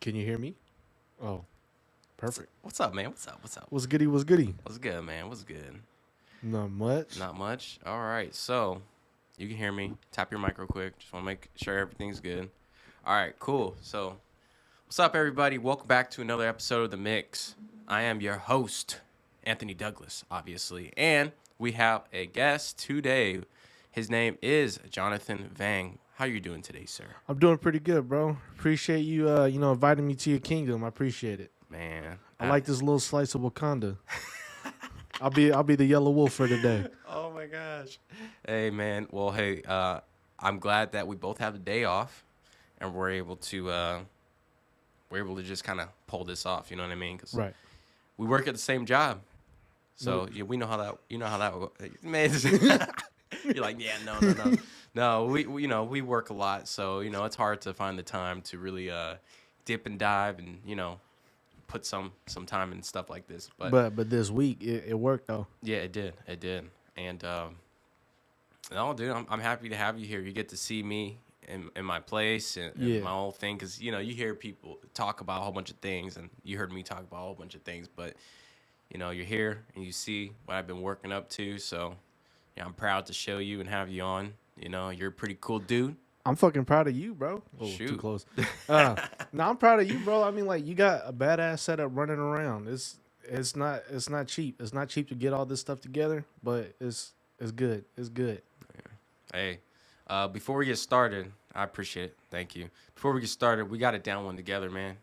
Can you hear me? Oh, perfect. What's up, man? What's up? What's up? What's goody? What's goody? What's good, man? What's good? Not much. Not much. All right. So, you can hear me. Tap your mic real quick. Just want to make sure everything's good. All right. Cool. So, what's up, everybody? Welcome back to another episode of The Mix. I am your host, Anthony Douglas, obviously. And we have a guest today. His name is Jonathan Vang. How you doing today, sir? I'm doing pretty good, bro. Appreciate you, inviting me to your kingdom. I appreciate it. Man. I like this little slice of Wakanda. I'll be the yellow wolf for today. Oh my gosh. Hey man. Well, hey, I'm glad that we both have the day off, and we're able to just kind of pull this off. You know what I mean? 'Cause Right. we work at the same job, so yeah, we know how that. You know how that. Man, you're like, yeah, no. We work a lot, so it's hard to find the time to really dip and dive and put some time and stuff like this. But this week it worked though. Yeah, it did. And no, dude, I'm happy to have you here. You get to see me in my place and my whole thing, because you hear people talk about a whole bunch of things, and you heard me talk about a whole bunch of things, but you're here and you see what I've been working up to. So yeah, I'm proud to show you and have you on. You're a pretty cool dude. I'm fucking proud of you, bro. Oh, Shoot. too close. No, I'm proud of you, bro. I mean, like, you got a badass setup running around. It's not cheap. It's not cheap to get all this stuff together, but it's good. It's good. Hey, before we get started, I appreciate it. Thank you. Before we get started, we got to down one together, man.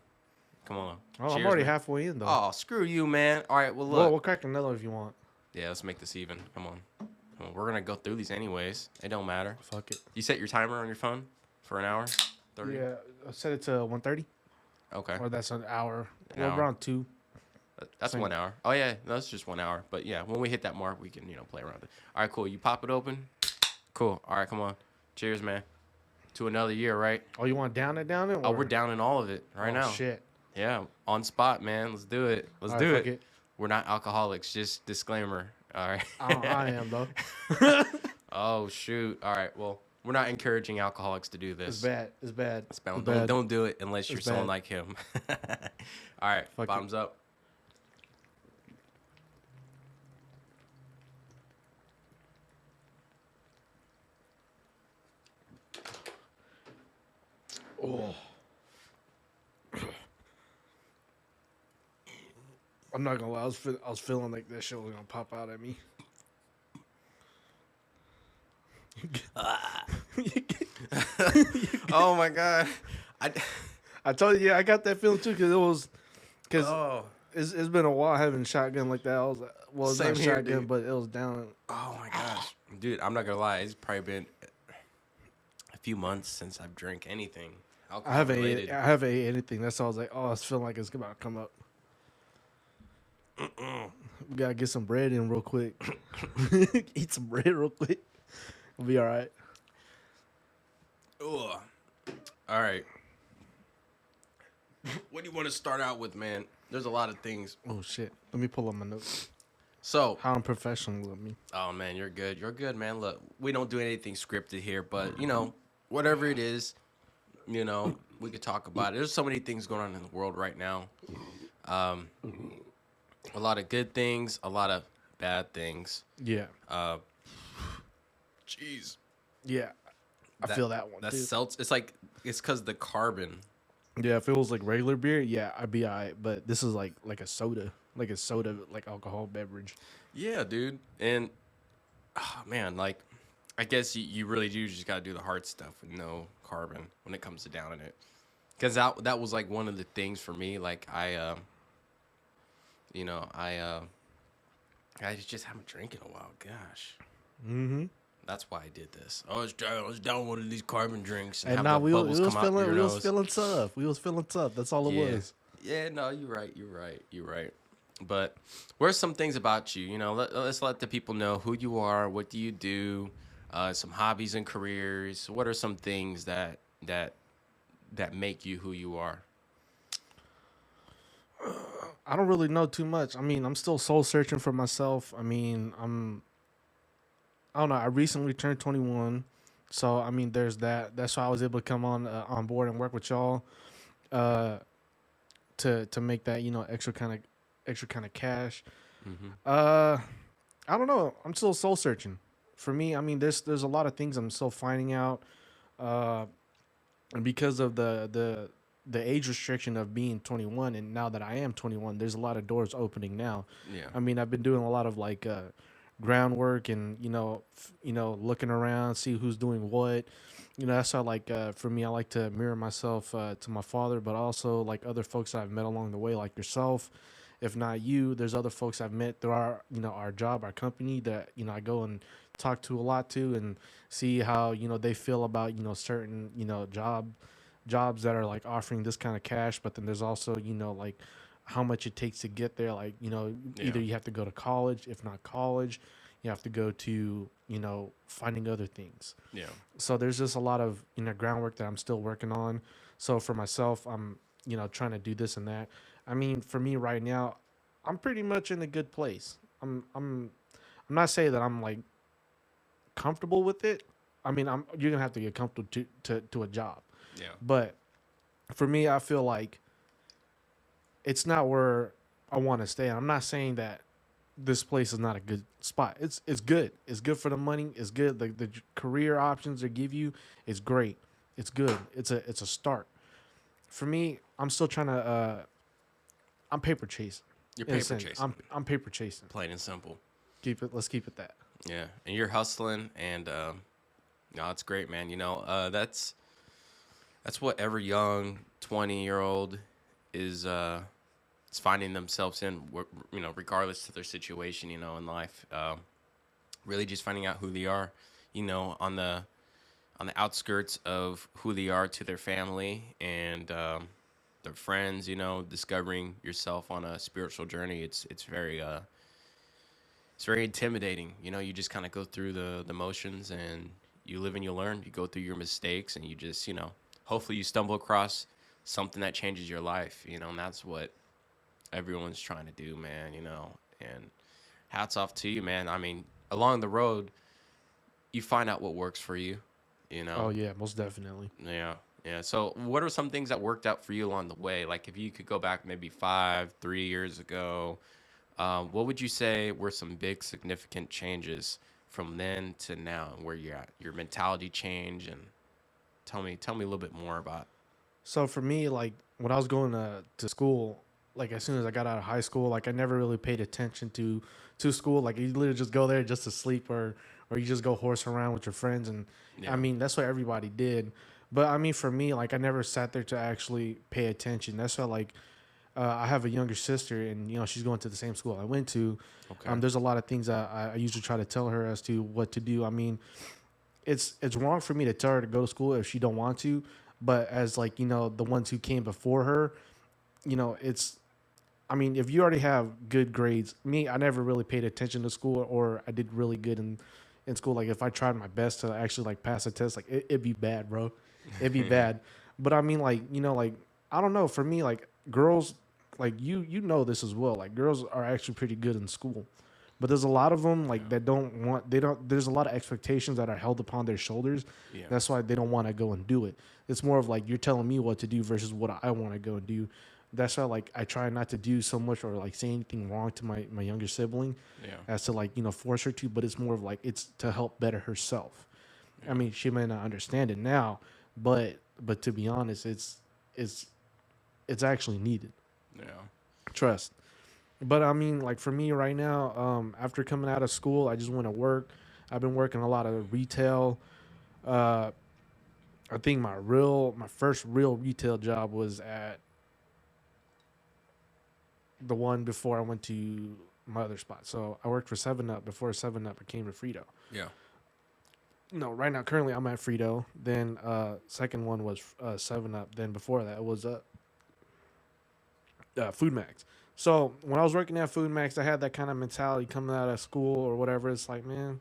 Come on. Oh, Cheers, I'm already man. halfway in though. Oh, screw you, man. All right, well, look. Well, we'll crack another if you want. Yeah, let's make this even. Come on. We're going to go through these anyways. It don't matter. Fuck it. You set your timer on your phone for an hour? 30? Yeah, I set it to 1:30. Okay. Or that's an hour. An Well, hour. around 2. That's Same. 1 hour. Oh, yeah. No, that's just 1 hour. But, yeah, when we hit that mark, we can, play around it. All right, cool. You pop it open. Cool. All right, come on. Cheers, man. To another year, right? Oh, you want down it? Oh, we're downing all of it right now. Shit. Yeah, on spot, man. Let's do it. Let's All do right, fuck it. We're not alcoholics. Just disclaimer. All right. I am, though. Oh, shoot. All right. Well, we're not encouraging alcoholics to do this. It's bad. It's bad. It's bad. It's bad. Don't do it unless you're It's someone bad. like him. All right. Fuck Bottoms up. Oh. I'm not gonna lie. I was feeling like that shit was gonna pop out at me. Oh, my God. I told you, yeah, I got that feeling too, because Oh. it's been a while having shotgun like that. I was well, it's Same not here, shotgun, dude. but it was down. Oh, my gosh. Dude, I'm not going to lie. It's probably been a few months since I've drank anything. I haven't Alcohol-related. ate anything. That's all I was like, oh, I was feeling like it's about to come up. We gotta get some bread in real quick. Eat some bread real quick. We'll be all right. Ugh. All right. What do you want to start out with, man? There's a lot of things. Oh shit! Let me pull up my notes. So, How unprofessional of me. oh man, you're good. You're good, man. Look, we don't do anything scripted here, but whatever it is, we could talk about it. There's so many things going on in the world right now. A lot of good things, a lot of bad things. Yeah, Jeez. yeah. I feel that one. That's Too. it's because the carbon. Yeah, if it was like regular beer, yeah, I'd be alright. But this is like a soda, like alcohol beverage. Yeah, dude. And man, like, I guess you really do just gotta do the hard stuff with no carbon when it comes to downing it, because that was like one of the things for me. Like I just haven't drank in a while. Gosh, Mm-hmm. that's why I did this. I was down one of these carbon drinks and And have now the we bubbles was come out your we was nose. feeling tough. We was feeling tough. That's all it Yeah. was. Yeah, no, you're right. But where's some things about you? Let's let the people know who you are. What do you do? Some hobbies and careers. What are some things that make you who you are? I don't really know too much. I mean, I'm still soul searching for myself. I mean, I don't know. I recently turned 21, so I mean, there's that. That's why I was able to come on board and work with y'all. to make that extra kind of cash. Mm-hmm. Uh, I don't know. I'm still soul searching. For me, I mean, there's a lot of things I'm still finding out. Uh, and because of the age restriction of being 21, and now that I am 21, there's a lot of doors opening now. Yeah. I mean, I've been doing a lot of like groundwork and looking around, see who's doing what. That's how like for me, I like to mirror myself to my father, but also like other folks that I've met along the way, like yourself. If not you, there's other folks I've met through our our job, our company that I go and talk to a lot to and see how they feel about certain jobs that are like offering this kind of cash. But then there's also like how much it takes to get there. Like Yeah. either you have to go to college, if not college, you have to go to finding other things. Yeah. So there's just a lot of groundwork that I'm still working on. So for myself, I'm trying to do this and that. I mean, for me right now, I'm pretty much in a good place. I'm not saying that I'm like comfortable with it. I mean, you're gonna have to get comfortable to a job. Yeah. But for me, I feel like it's not where I want to stay. I'm not saying that this place is not a good spot. It's good. It's good for the money. It's good. The career options they give you is great. It's good. It's a start. For me, I'm still trying to. I'm paper chasing. You're In a paper sense, chasing. I'm paper chasing. Plain and simple. Keep it. Let's keep it that. Yeah. And you're hustling, and no, it's great, man. That's what every young 20-year-old is finding themselves in. Regardless of their situation, in life. Really, just finding out who they are. On the outskirts of who they are to their family and their friends. Discovering yourself on a spiritual journey. It's very intimidating. You just kind of go through the motions and you live and you learn. You go through your mistakes and you just hopefully you stumble across something that changes your life. And that's what everyone's trying to do, man. And hats off to you, man. I mean, along the road, you find out what works for you. You Oh know, yeah, most definitely. yeah, yeah. So, what are some things that worked out for you along the way? Like, if you could go back maybe 5, 3 years ago, what would you say were some big significant changes from then to now, and where you're at? Your mentality change, and tell me a little bit more about. So for me, like when I was going to school, like as soon as I got out of high school, like I never really paid attention to school. Like you literally just go there just to sleep or you just go horse around with your friends. And I Yeah, mean that's what everybody did. But I mean for me, like I never sat there to actually pay attention. That's why like I have a younger sister, and she's going to the same school I went to. okay, There's a lot of things I usually try to tell her as to what to do. I mean, it's wrong for me to tell her to go to school if she don't want to, but as like the ones who came before her, it's I mean if you already have good grades, me I never really paid attention to school, or I did really good in school. Like if I tried my best to actually like pass a test, like it'd be bad, bro. It'd be bad. But I mean like like I don't know, for me like girls, like you know this as well, like girls are actually pretty good in school. But there's a lot of them like yeah, that don't want they don't there's a lot of expectations that are held upon their shoulders. yeah, That's why they don't want to go and do it. It's more of like you're telling me what to do versus what I want to go and do. That's why like I try not to do so much or like say anything wrong to my younger sibling yeah, as to like force her to, but it's more of like it's to help better herself. I yeah, mean she may not understand it now, but to be honest, it's it's actually needed. yeah, Trust. But I mean, like for me right now, after coming out of school, I just want to work. I've been working a lot of retail. Uh, I think my first real retail job was at the one before I went to my other spot. So I worked for Seven Up before Seven Up became a Frito. yeah. No, right now currently I'm at Frito. Then second one was Seven Up. Then before that was Food Max. So when I was working at Food Max, I had that kind of mentality coming out of school or whatever. It's like, man,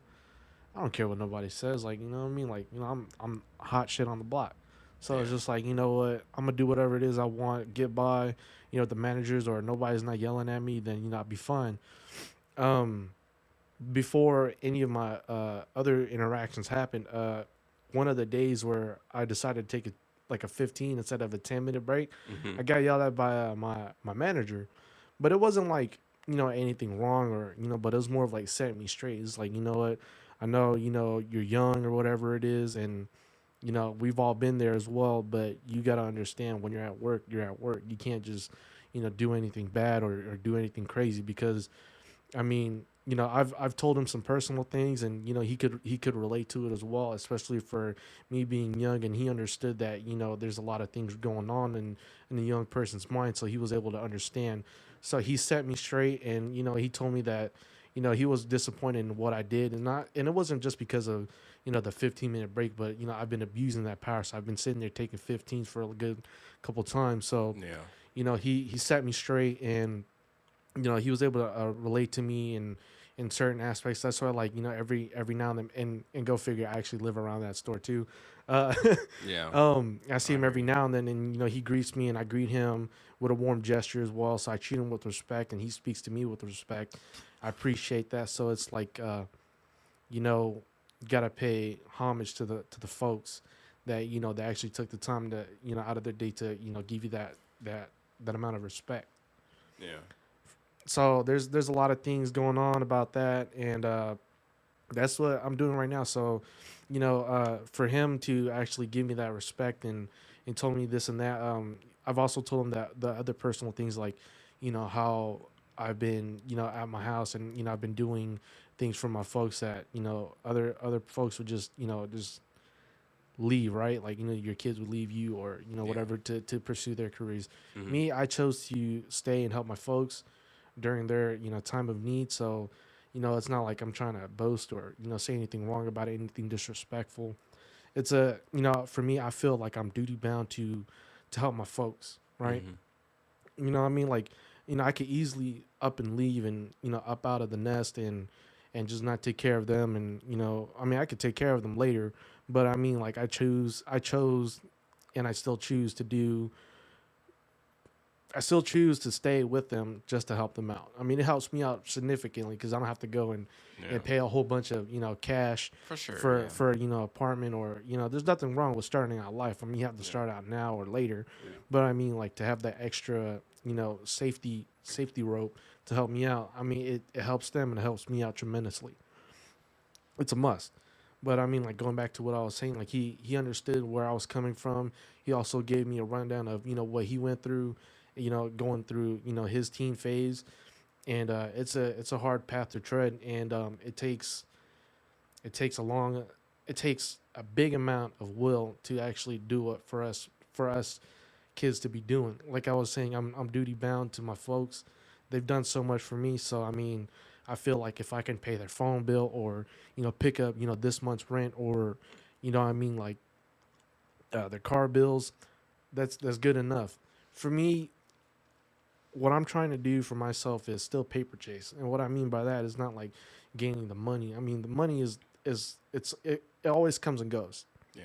I don't care what nobody says. Like, you know what I mean? Like, I'm hot shit on the block. So it's Yeah. just like, you know what? I'm gonna do whatever it is I want, get by. If the managers or nobody's not yelling at me, then I'll be fine. Um, Before any of my other interactions happened, one of the days where I decided to take like a 15 instead of a 10-minute break. Hmm. I got yelled at by my manager, but it wasn't like anything wrong or but it was more of like setting me straight. It's like, you know what, I know you're young or whatever it is, and we've all been there as well, but you got to understand when you're at work, you're at work. You can't just do anything bad or do anything crazy, because I mean, I've told him some personal things, and he could relate to it as well, especially for me being young, and he understood that there's a lot of things going on in a young person's mind, so he was able to understand. So he set me straight, and he told me that he was disappointed in what I did, and it wasn't just because of the 15-minute break, but I've been abusing that power, so I've been sitting there taking 15s for a good couple times. So Yeah. he set me straight, and he was able to relate to me in certain aspects. That's why, like, every now and then, and go figure, I actually live around that store too. uh Yeah. I see I him hear every you. now and then, and he greets me, and I greet him with a warm gesture as well, so I treat him with respect, and he speaks to me with respect. I appreciate that. So it's like, you know gotta pay homage to the folks that that actually took the time to out of their day to give you that that amount of respect. Yeah. So there's a lot of things going on about that, and that's what I'm doing right now. So for him to actually give me that respect, and told me this and that, I've also told him that the other personal things, like how I've been at my house, and I've been doing things for my folks that other folks would just leave, right? Like your kids would leave you, or Yeah. whatever, to pursue their careers. Hmm. Me, I chose to stay and help my folks during their time of need. So it's not like I'm trying to boast or say anything wrong about it, anything disrespectful. It's a for me, I feel like I'm duty bound to help my folks, right? Hmm. What I mean? Like, I could easily up and leave, and up out of the nest, and just not take care of them, and I mean, I could take care of them later, but I mean, like, I chose and I still choose to stay with them just to help them out. I mean, it helps me out significantly, because I don't have to go Yeah. and pay a whole bunch of cash For sure. for Yeah. apartment, or there's nothing wrong with starting out life. I mean, you have to Yeah. start out now or later, Yeah. but I mean, like, to have that extra safety rope to help me out. I mean, it helps them, and it helps me out tremendously. It's a must. But I mean, like, going back to what I was saying, like, he understood where I was coming from. He also gave me a rundown of what he went through, going through his teen phase, and it's a hard path to tread, and it takes a long it takes a big amount of will to actually do it for us kids to be doing. Like I was saying, I'm duty bound to my folks. They've done so much for me, so I mean, I feel like if I can pay their phone bill, or pick up this month's rent, or what I mean, like, their car bills, that's good enough. For me, what I'm trying to do for myself is still paper chase, and what I mean by that is not like gaining the money. I mean, the money it always comes and goes. Yeah.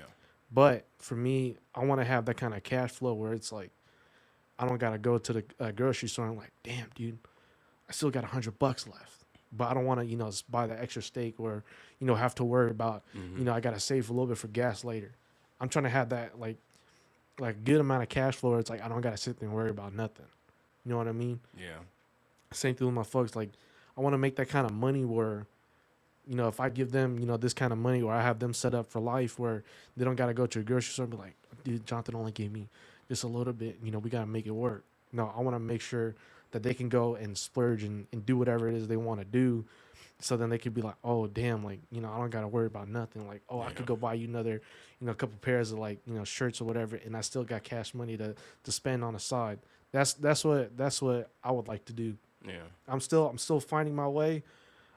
But for me, I want to have that kind of cash flow where it's like I don't gotta go to the grocery store and, like, damn, dude, I still got $100 left, but I don't want to buy the extra steak, or have to worry about Hmm. I gotta save a little bit for gas later. I'm trying to have that, like good amount of cash flow where it's like I don't gotta sit there and worry about nothing. You know what I mean? Yeah. Same thing with my folks. Like, I want to make that kind of money where if I give them this kind of money, or I have them set up for life, where they don't got to go to a grocery store and be like, dude, Jonathan only gave me just a little bit. We got to make it work. No, I want to make sure that they can go and splurge, and do whatever it is they want to do. So then they could be like, oh, damn, like, I don't got to worry about nothing. Like, oh, I Yeah. could go buy you another, couple pairs of, like, shirts or whatever. And I still got cash money to spend on the side. That's what I would like to do. Yeah. I'm still finding my way.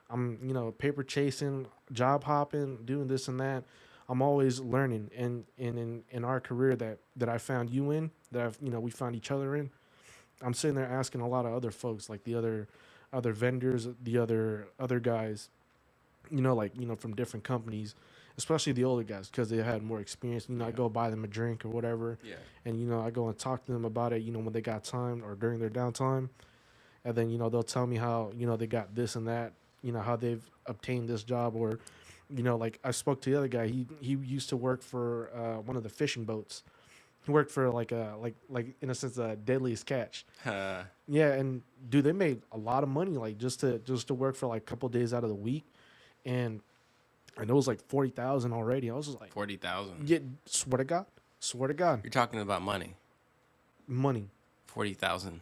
I'm paper chasing, job hopping, doing this and that. I'm always learning, and in our career that I found you in, that we found each other in. I'm sitting there asking a lot of other folks, like the other vendors, the other guys, like from different companies, especially the older guys, because they had more experience. I Yeah. go buy them a drink or whatever, Yeah. and I go and talk to them about it. When they got time or during their downtime, and then they'll tell me how they got this and that, how they've obtained this job, or like I spoke to the other guy. He used to work for one of the fishing boats, He worked for like in a sense Deadliest Catch. Uh, Yeah, and dude, they made a lot of money like just to work for like a couple days out of the week, and it was like 40,000 already. I was just like, 40,000. yeah, swear to God, You're talking about money. money. 40,000.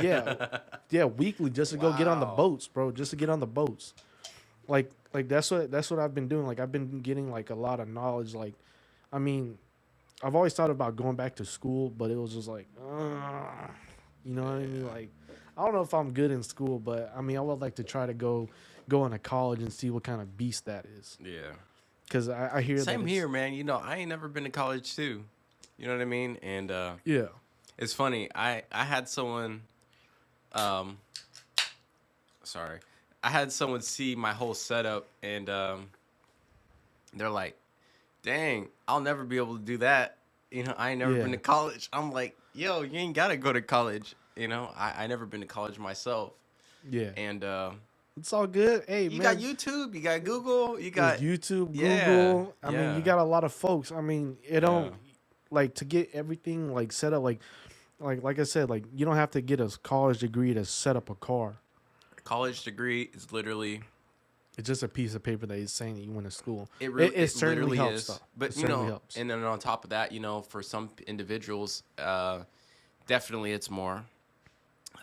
Yeah, yeah, weekly just to go get on the Wow. boats, bro. Just to get on the boats. Like that's what I've been doing. Like I've been getting like a lot of knowledge. Like, I mean, I've always thought about going back to school, but it was just like, you know what I mean? Yeah. Like, I don't know if I'm good in school, but I mean, I would like to try to go into college and see what kind of beast that is. Yeah. Because I hear that Same it's, here, man. You know, I ain't never been to college too. You know what I mean? And yeah, it's funny. I had someone um sorry. I had someone see my whole setup and they're like, "Dang, I'll never be able to do that." You know, I ain't never yeah, been to college. I'm like, "Yo, you ain't got to go to college." You know, I never been to college myself. yeah. And It's all good. Hey, you got man, YouTube, you got Google, you with got YouTube, yeah. Google. I mean, you Yeah. got a lot of folks. I mean, it Yeah. don't like to get everything like set up. Like I said, like you don't have to get a college degree to set up a car. College degree is literally It's just a piece of paper that is saying that you went to school. it It, really it it certainly literally helps, is. though. It But you certainly know, helps. and then on top of that, you know, for some individuals, definitely it's more.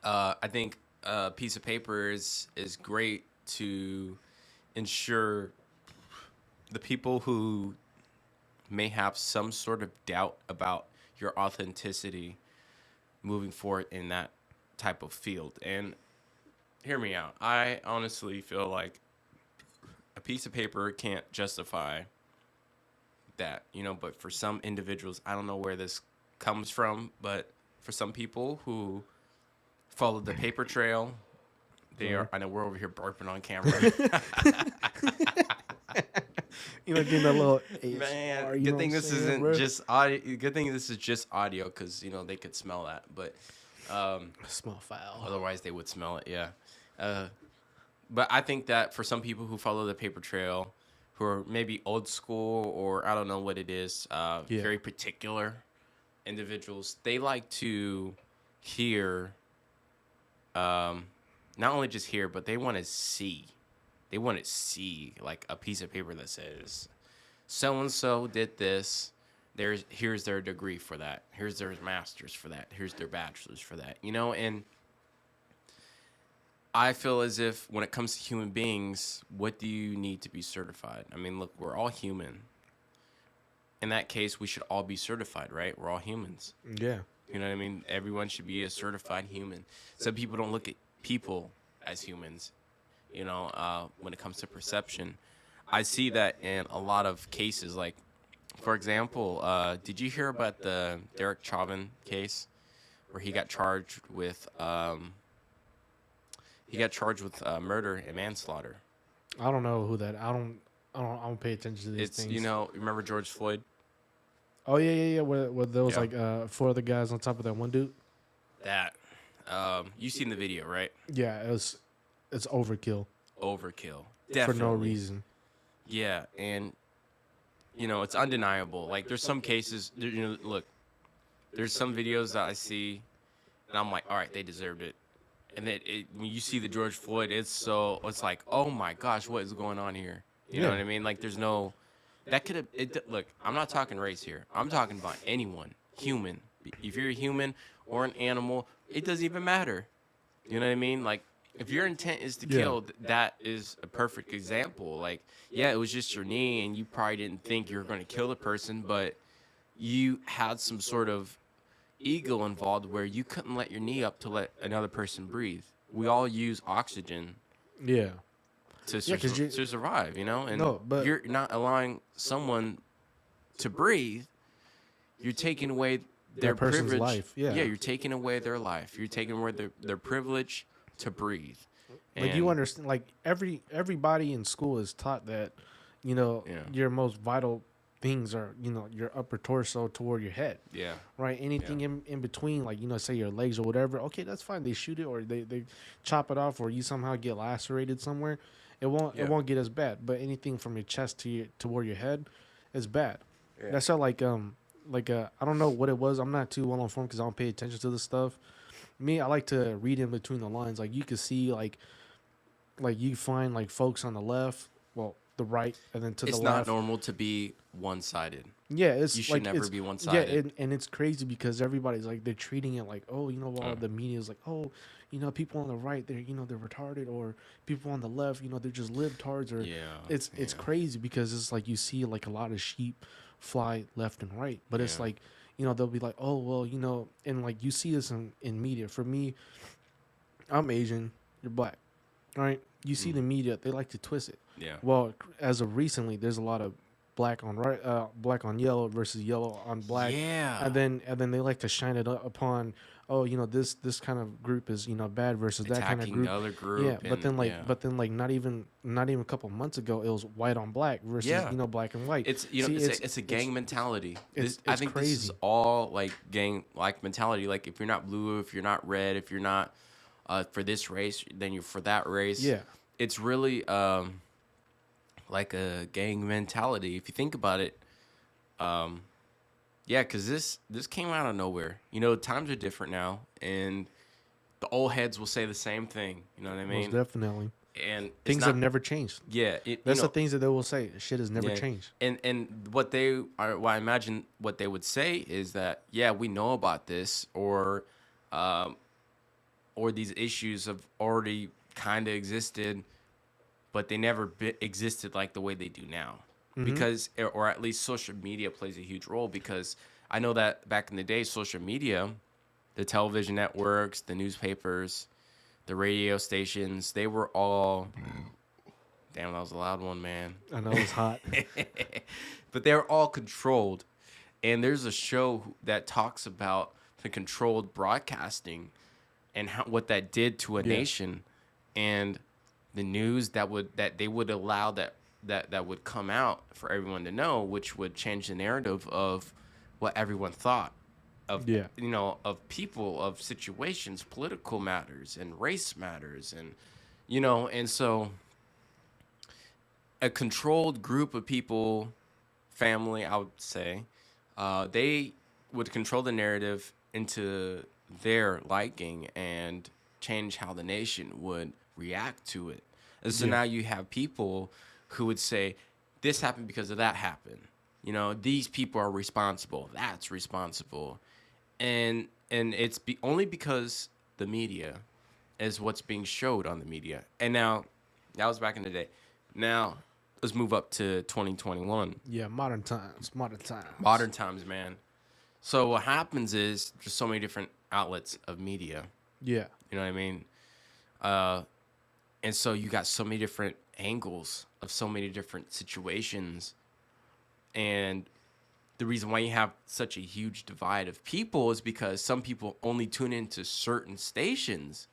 I think a piece of paper is great to ensure the people who may have some sort of doubt about your authenticity moving forward in that type of field. And hear me out. I honestly feel like a piece of paper can't justify that, you know, but for some individuals, I don't know where this comes from, but for some people who follow the paper trail, they Sorry. are, I know we're over here burping on camera. Getting that little Man, ASMR, you know good what I'm thing this saying, isn't bro? just audio. Good thing this is just audio because, you know, they could smell that. But Smell foul. otherwise, they would smell it. Yeah. Uh, but I think that for some people who follow the paper trail, who are maybe old school or I don't know what it is, Yeah. very particular individuals, they like to hear, not only just hear, but they want to see. They want to see like a piece of paper that says, so and so did this. Here's their degree for that. Here's their master's for that. Here's their bachelor's for that. You know, and I feel as if when it comes to human beings, what do you need to be certified? I mean, look, we're all human. In that case, we should all be certified, right? We're all humans. Yeah. You know what I mean? Everyone should be a certified human. Some people don't look at people as humans, you know, when it comes to perception. I see that in a lot of cases. Like, for example, did you hear about the Derek Chauvin case where he got charged with murder and manslaughter? I don't know who that. I don't pay attention to these It's things. you know, remember George Floyd? Oh yeah. Where there was Yeah. like four other guys on top of that one dude. That you seen the video, right? Yeah, it's overkill Overkill. for no Definitely. reason. Yeah, and you know, it's undeniable. Like there's some cases, you know, look, there's some videos that I see and I'm like, all right, they deserved it. And then when you see the George Floyd, it's like, oh my gosh, what is going on here? You know Yeah. what I mean? Like there's no, that could have, look, I'm not talking race here. I'm talking about anyone, human. If you're a human or an animal, it doesn't even matter. You know what I mean? Like, if your intent is to Yeah. kill, that is a perfect example. Like, yeah, it was just your knee, and you probably didn't think you were going to kill the person, but you had some sort of ego involved where you couldn't let your knee up to let another person breathe. We all use oxygen Yeah. to, Yeah, 'cause you- to survive, you know? And No, but- you're not allowing someone to breathe. You're taking away their That person's privilege. life, yeah. You're taking away their life. You're taking away their privilege to breathe. Like you understand, like everybody in school is taught that, Yeah. your most vital things are, your upper torso toward your head, Yeah. right? Anything in between, like, say your legs or whatever, okay, that's fine. They shoot it or they chop it off or you somehow get lacerated somewhere. It won't get as bad. But anything from your chest toward your head is bad. Yeah. That's how like I don't know what it was. I'm not too well informed because I don't pay attention to this stuff. Me, I like to read in between the lines. Like you could see like you find like folks on the left, well, the right, and then to the It's not left. normal to be one-sided. Yeah, You it's should like never it's be yeah, one-sided. and it's crazy because everybody's like they're treating it like, oh, all Mm. the media is like, oh, people on the right they're they're retarded, or people on the left they're just libtards, or Yeah, it's yeah, crazy because it's like you see like a lot of sheep fly left and right, but it's yeah. like they'll be like, oh well, and like you see this in media. For me, I'm Asian, you're black, right? You see Mm. the media, they like to twist it. Yeah. Well, as of recently, there's a lot of black on yellow versus yellow on black, Yeah. and then they like to shine it upon, oh, this kind of group is bad versus that kind of Attacking the group. other Yeah, group but and then like yeah. not even a couple months ago, it was white on black versus Yeah. black and white. It's See, it's a gang mentality. I it's think this is crazy. all like gang like mentality. Like if you're not blue, if you're not red, if you're not for this race, then you're for that race. Yeah, It's really like a gang mentality if you think about it. Um, yeah, because this came out of nowhere. Times are different now, and the old heads will say the same thing. You know what I most mean? definitely. And it's Things have not. never changed. Yeah, That's the things that they will say. Shit has never yeah, changed. and what they are. Well, I imagine what they would say is that yeah, we know about this, um, or these issues have already kind of existed, but they never existed like the way they do now. Hmm. Because, or at least social media plays a huge role because I know that back in the day, social media, the television networks, the newspapers, the radio stations, they were all, damn, that was a loud one, man. I know it's hot. But they were all controlled. And there's a show that talks about the controlled broadcasting and what that did to a Yeah. nation, and the news that they would allow that would come out for everyone to know, which would change the narrative of what everyone thought of Yeah. of people, of situations, political matters and race matters, and and so a controlled group of people, family, I would say, they would control the narrative into their liking and change how the nation would react to it. And so Yeah. now you have people who would say, this happened because of that happened. These people are responsible. That's responsible. And it's only because the media is what's being showed on the media. And now, that was back in the day. Now, let's move up to 2021. Yeah. Modern times. Modern times. Modern times, man. So what happens is there's so many different outlets of media. Yeah. You know what I mean? Uh, and so you got so many different angles of so many different situations. And the reason why you have such a huge divide of people is because some people only tune into certain stations.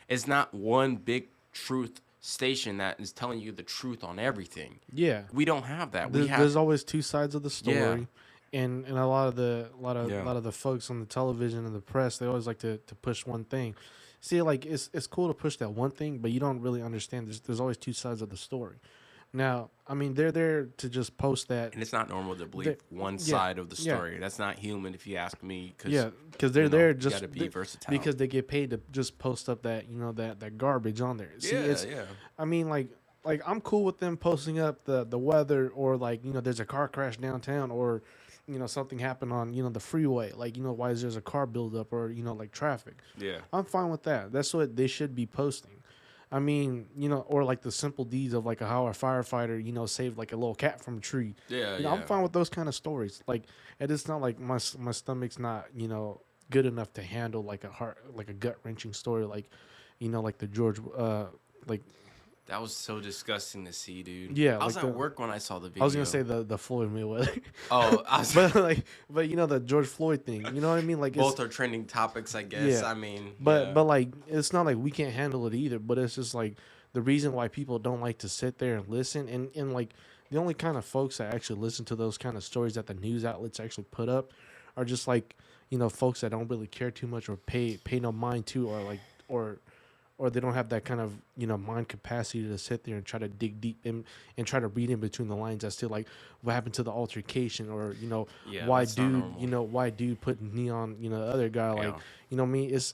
It's not one big truth station that is telling you the truth on everything. Yeah. We don't have that. There's always two sides of the story. Yeah. And a lot of the Yeah. lot of the folks on the television and the press, they always like to push one thing. See, like it's cool to push that one thing, but you don't really understand. There's always two sides of the story. Now, I mean, they're there to just post that. And it's not normal to believe They- one yeah, side of the yeah. story. That's not human, if you ask me. Cause, Yeah, because they're there just you got to be versatile. because they get paid to just post up that that garbage on there. See, it's yeah. I mean, like I'm cool with them posting up the weather, or like there's a car crash downtown, or something happened on the freeway. Like why is there's a car buildup, or like traffic. Yeah. I'm fine with that. That's what they should be posting. I mean, or like the simple deeds of like how a firefighter, saved like a little cat from a tree. Yeah, I'm fine with those kind of stories. Like, and it's not like my stomach's not good enough to handle like a gut wrenching story like, like the George like. That was so disgusting to see, dude. Yeah, I was like at work when I saw the video. I was gonna say the Floyd Mayweather. Oh, I was, but the George Floyd thing. You know what I mean? Like both are trending topics, I guess. Yeah. I mean, But yeah. but like it's not like we can't handle it either. But it's just like the reason why people don't like to sit there and listen, and like the only kind of folks that actually listen to those kind of stories that the news outlets actually put up are just like folks that don't really care too much or pay no mind to, or like or they don't have that kind of mind capacity to sit there and try to dig deep in and try to read in between the lines as to like what happened to the altercation, or Yeah, that's not normal. why dude put knee on the other guy, like Yeah. me, it's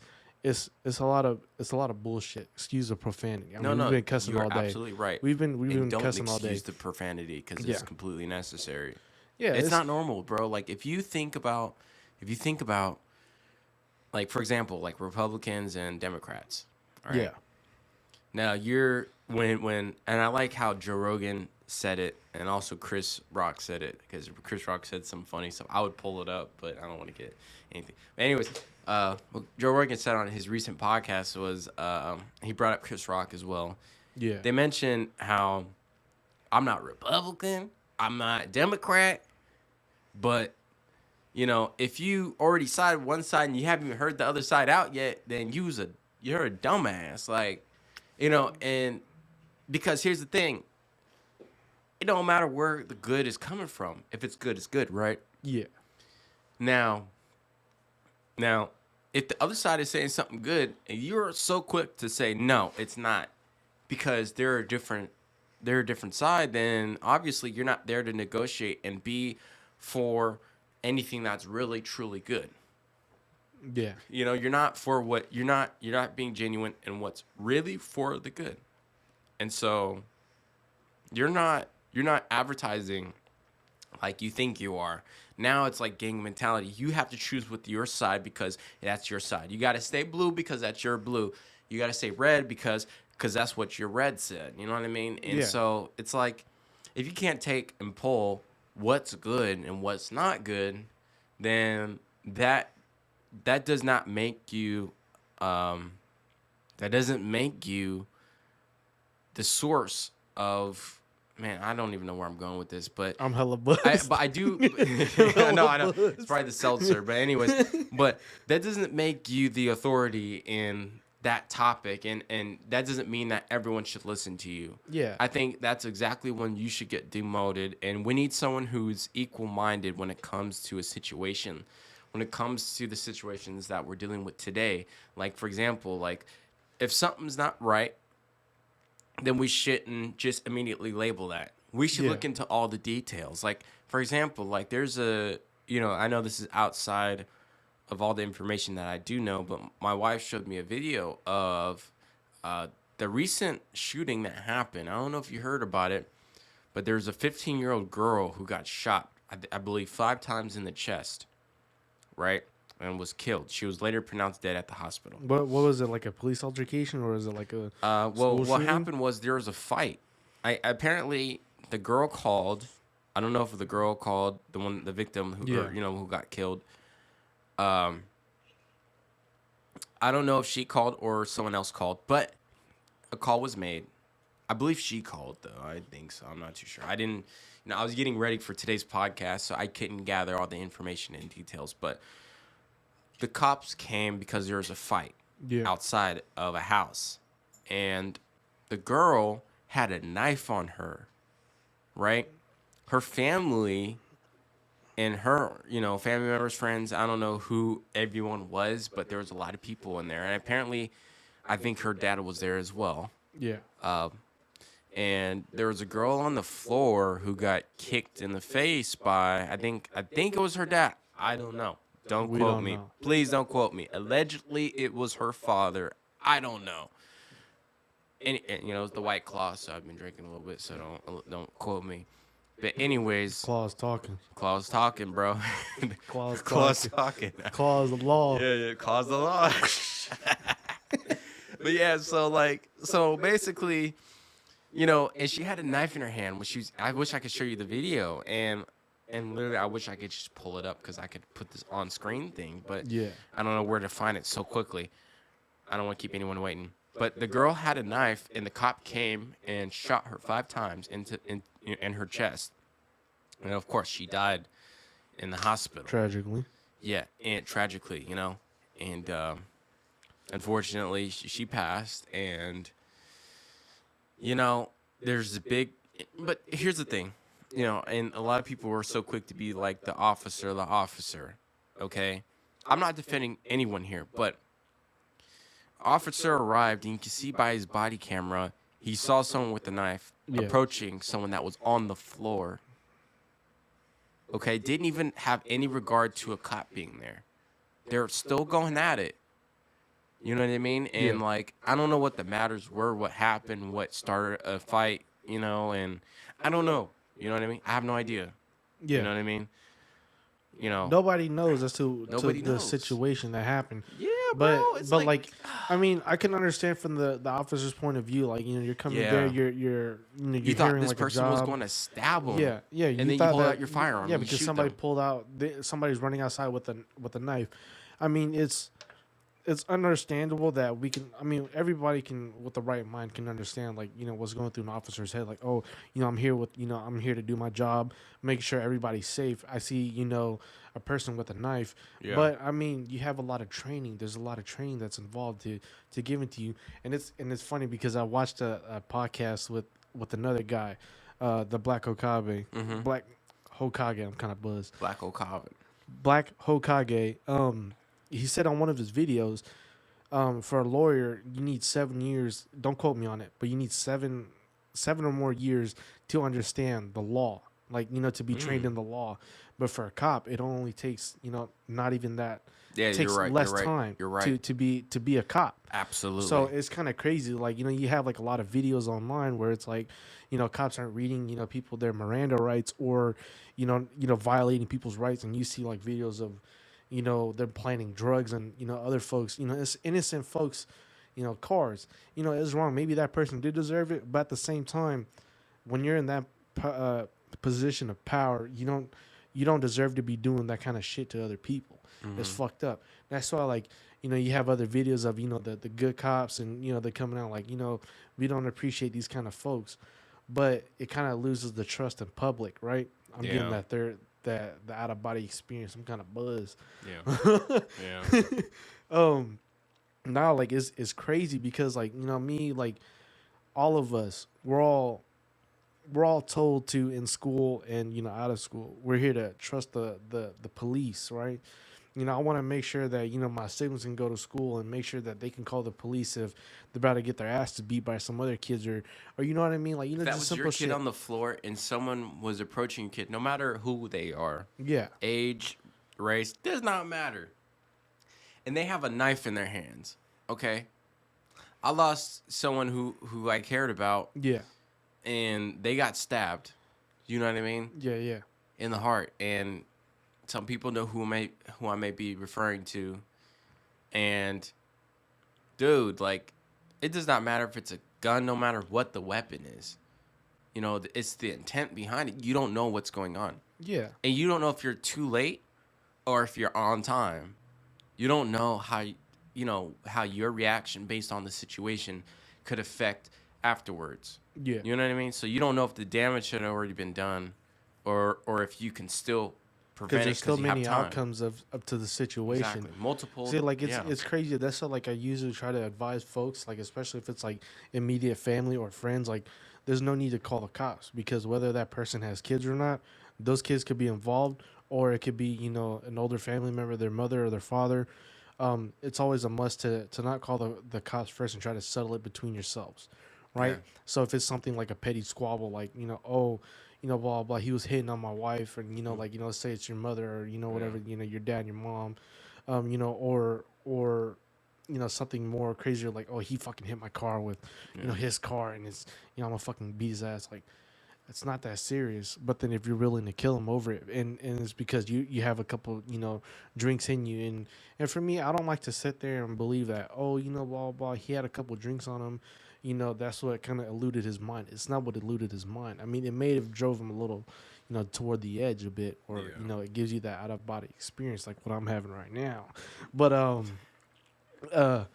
a lot of bullshit. Excuse the profanity. I No, mean, we've no, been cussing you're all day. absolutely right. We've And been don't cussing all day. excuse the profanity because Yeah, it's completely necessary. yeah, It's not normal, bro. Like if you think about, like for example, like Republicans and Democrats. All yeah, right. Now you're when and I like how Joe Rogan said it, and also Chris Rock said it, because Chris Rock said some funny stuff. I would pull it up, but I don't want to get anything. But anyways, what Joe Rogan said on his recent podcast was he brought up Chris Rock as well. yeah, They mentioned how I'm not Republican, I'm not Democrat, but if you already sided one side and you haven't even heard the other side out yet, then you're a dumbass. Like, and because here's the thing, it don't matter where the good is coming from. If it's good, it's good, right? yeah, Now, if the other side is saying something good and you're so quick to say no, it's not, because they're a different side, then obviously you're not there to negotiate and be for anything that's really truly good. yeah, You're not for what you're not being genuine in what's really for the good. And so you're not advertising like you think you are. Now it's like gang mentality. You have to choose with your side because that's your side. You got to stay blue because that's your blue. You got to stay red because that's what your red said. You know what I mean? And yeah, so it's like, if you can't take and pull what's good and what's not good, then that does not make you that doesn't make you the source of, man, I don't even know where I'm going with this, but I'm hella buzzed. I do. I know. It's probably the seltzer, but anyways, but that doesn't make you the authority in that topic, and that doesn't mean that everyone should listen to you. Yeah. I think that's exactly when you should get demoted, and we need someone who's equal-minded when it comes to a situation, when it comes to the situations that we're dealing with today. Like, for example, like if something's not right, then we shouldn't just immediately label that. We should look into all the details. Like, for example, like there's I know this is outside of all the information that I do know, but my wife showed me a video of the recent shooting that happened. I don't know if you heard about it, but there's a 15-year-old girl who got shot, I believe 5 times in the chest, right? And was killed. She was later pronounced dead at the hospital. What was it, like a police altercation, or is it like a Well, what shooting? happened was there was a fight. Apparently the girl called. I don't know if the girl called the victim who got killed. I don't know if she called or someone else called, but a call was made. I believe she called though. I think so. I'm not too sure. I didn't. I was getting ready for today's podcast, so I couldn't gather all the information and details, but the cops came because there was a fight outside of a house, and the girl had a knife on her, right? Her family and her, family members, friends, I don't know who everyone was, but there was a lot of people in there. And apparently, I think her dad was there as well. Yeah. And there was a girl on the floor who got kicked in the face by, I think it was her dad. I don't know. Don't quote me. Know. Please don't quote me. Allegedly, it was her father. I don't know. And it's the White Claw, so I've been drinking a little bit, so don't quote me. But anyways, Claw's talking, bro. Claw's talking. Claw's the law. Yeah, Claw's the law. But yeah, so basically, and she had a knife in her hand. I wish I could show you the video, and literally, I wish I could just pull it up because I could put this on screen thing, but I don't know where to find it so quickly. I don't want to keep anyone waiting. But the girl had a knife, and the cop came and shot her 5 times in her chest. And of course, she died in the hospital. Tragically. Yeah, and tragically, and unfortunately, she passed. And there's a big. But here's the thing. And a lot of people were so quick to be like the officer, okay? I'm not defending anyone here, but Officer arrived, and you can see by his body camera, he saw someone with a knife Yeah. approaching someone that was on the floor. Okay, didn't even have any regard to a cop being there. They're still going at it. You know what I mean? Yeah. And like, I don't know what the matters were, what happened, what started a fight, and I don't know. You know what I mean? I have no idea. You Yeah. know what I mean? You know, Nobody knows as to nobody the knows. situation that happened. Yeah, But bro. It's but like, like, I mean, I can understand from the officer's point of view. Like, you're coming there, yeah. You you're thought hearing this like a person was job. going to stab him, Yeah, and you then you thought hold that. out your firearm Yeah, and you because shoot somebody them. pulled out. Somebody's running outside with a knife. I mean, it's understandable that we can. I mean, everybody can, with the right mind, can understand, like, what's going through an officer's head. Like, oh, I'm here to do my job, make sure everybody's safe. I see, a person with a knife. Yeah. But I mean, you have a lot of training. There's a lot of training that's involved to give it to you. And it's funny because I watched a podcast with another guy, the Mm-hmm. Black Hokage. I'm kind of buzzed. Black Oak Coven. Black Hokage. He said on one of his videos, for a lawyer, you need 7 years. Don't quote me on it, but you need seven or more years to understand the law. Like, to be trained in the law. But for a cop, it only takes, not even that. Yeah, It takes you're right. less You're right. time You're right. to be a cop. Absolutely. So it's kind of crazy. Like, you have like a lot of videos online where it's like, cops aren't reading, people their Miranda rights, or, violating people's rights. And you see like videos of, they're planting drugs and, other folks, it's innocent folks, cars, it's wrong. Maybe that person did deserve it. But at the same time, when you're in that position of power, you don't deserve to be doing that kind of shit to other people. It's fucked up. That's why, like, you have other videos of, the good cops, and, they're coming out like, we don't appreciate these kind of folks. But it kind of loses the trust in public, right? I'm getting Yeah. the out of body experience, some kind of buzz. Yeah. Yeah. Now, like, it's crazy because, like, me, like, all of us, we're all told to, in school and, out of school, we're here to trust the police, right? I want to make sure that, my siblings can go to school and make sure that they can call the police if they're about to get their asses beat by some other kids, or you know what I mean? Like, If that just was simple your kid shit. on the floor and someone was approaching your kid, no matter who they are, Yeah. age, race, does not matter, and they have a knife in their hands, okay? I lost someone who I cared about, Yeah. and they got stabbed. You know what I mean? Yeah. Yeah. In the heart, and some people know who I may be referring to, and dude, like, it does not matter if it's a gun, no matter what the weapon is. It's the intent behind it. You don't know what's going on. Yeah. And you don't know if you're too late or if you're on time. You don't know how your reaction based on the situation could affect afterwards. Yeah. You know what I mean? So you don't know if the damage had already been done, or if you can still Because prevent it there's still because you have many time. outcomes of up to the situation. Exactly. Multiple. See, like, yeah. it's crazy. That's what, like, I usually try to advise folks, like, especially if it's like immediate family or friends. Like, there's no need to call the cops, because whether that person has kids or not, those kids could be involved, or it could be, an older family member, their mother or their father. It's always a must to not call the cops first and try to settle it between yourselves, right? Yeah. So if it's something like a petty squabble, like, oh, blah blah blah, he was hitting on my wife, and, like, let's say it's your mother, or, whatever, your dad, your mom, or something more crazier, like, oh, he fucking hit my car with, his car, and it's, I'm gonna fucking beat his ass. Like, it's not that serious. But then if you're willing to kill him over it, and it's because you have a couple, drinks in you, and for me, I don't like to sit there and believe that, oh, blah blah, he had a couple drinks on him, that's what kind of eluded his mind. It's not what eluded his mind. I mean, it may have drove him a little, toward the edge a bit, or, it gives you that out of body experience, like what I'm having right now. But uh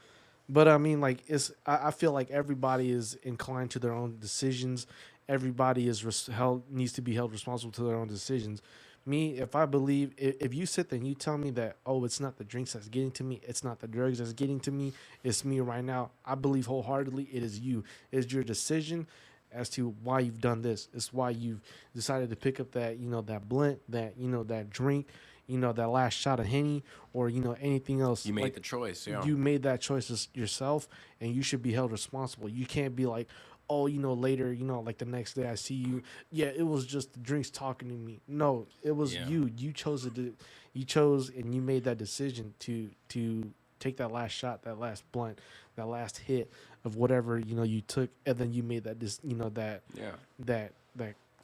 but I mean, like, I feel like everybody is inclined to their own decisions. Everybody is needs to be held responsible to their own decisions. Me, if I believe, if you sit there and you tell me that, oh, it's not the drinks that's getting to me, it's not the drugs that's getting to me, it's me right now, I believe wholeheartedly it is you. It's your decision as to why you've done this. It's why you've decided to pick up that, that blunt, that, that drink. that last shot of Henny or anything else. You made Like, the choice, yeah. you made that choice yourself, and you should be held responsible. You can't be like, oh, later, like the next day I see you. Yeah, it was just the drinks talking to me. No, it was Yeah. you. You chose it. You chose and you made that decision to take that last shot, that last blunt, that last hit of whatever you took, and then you made that Yeah. that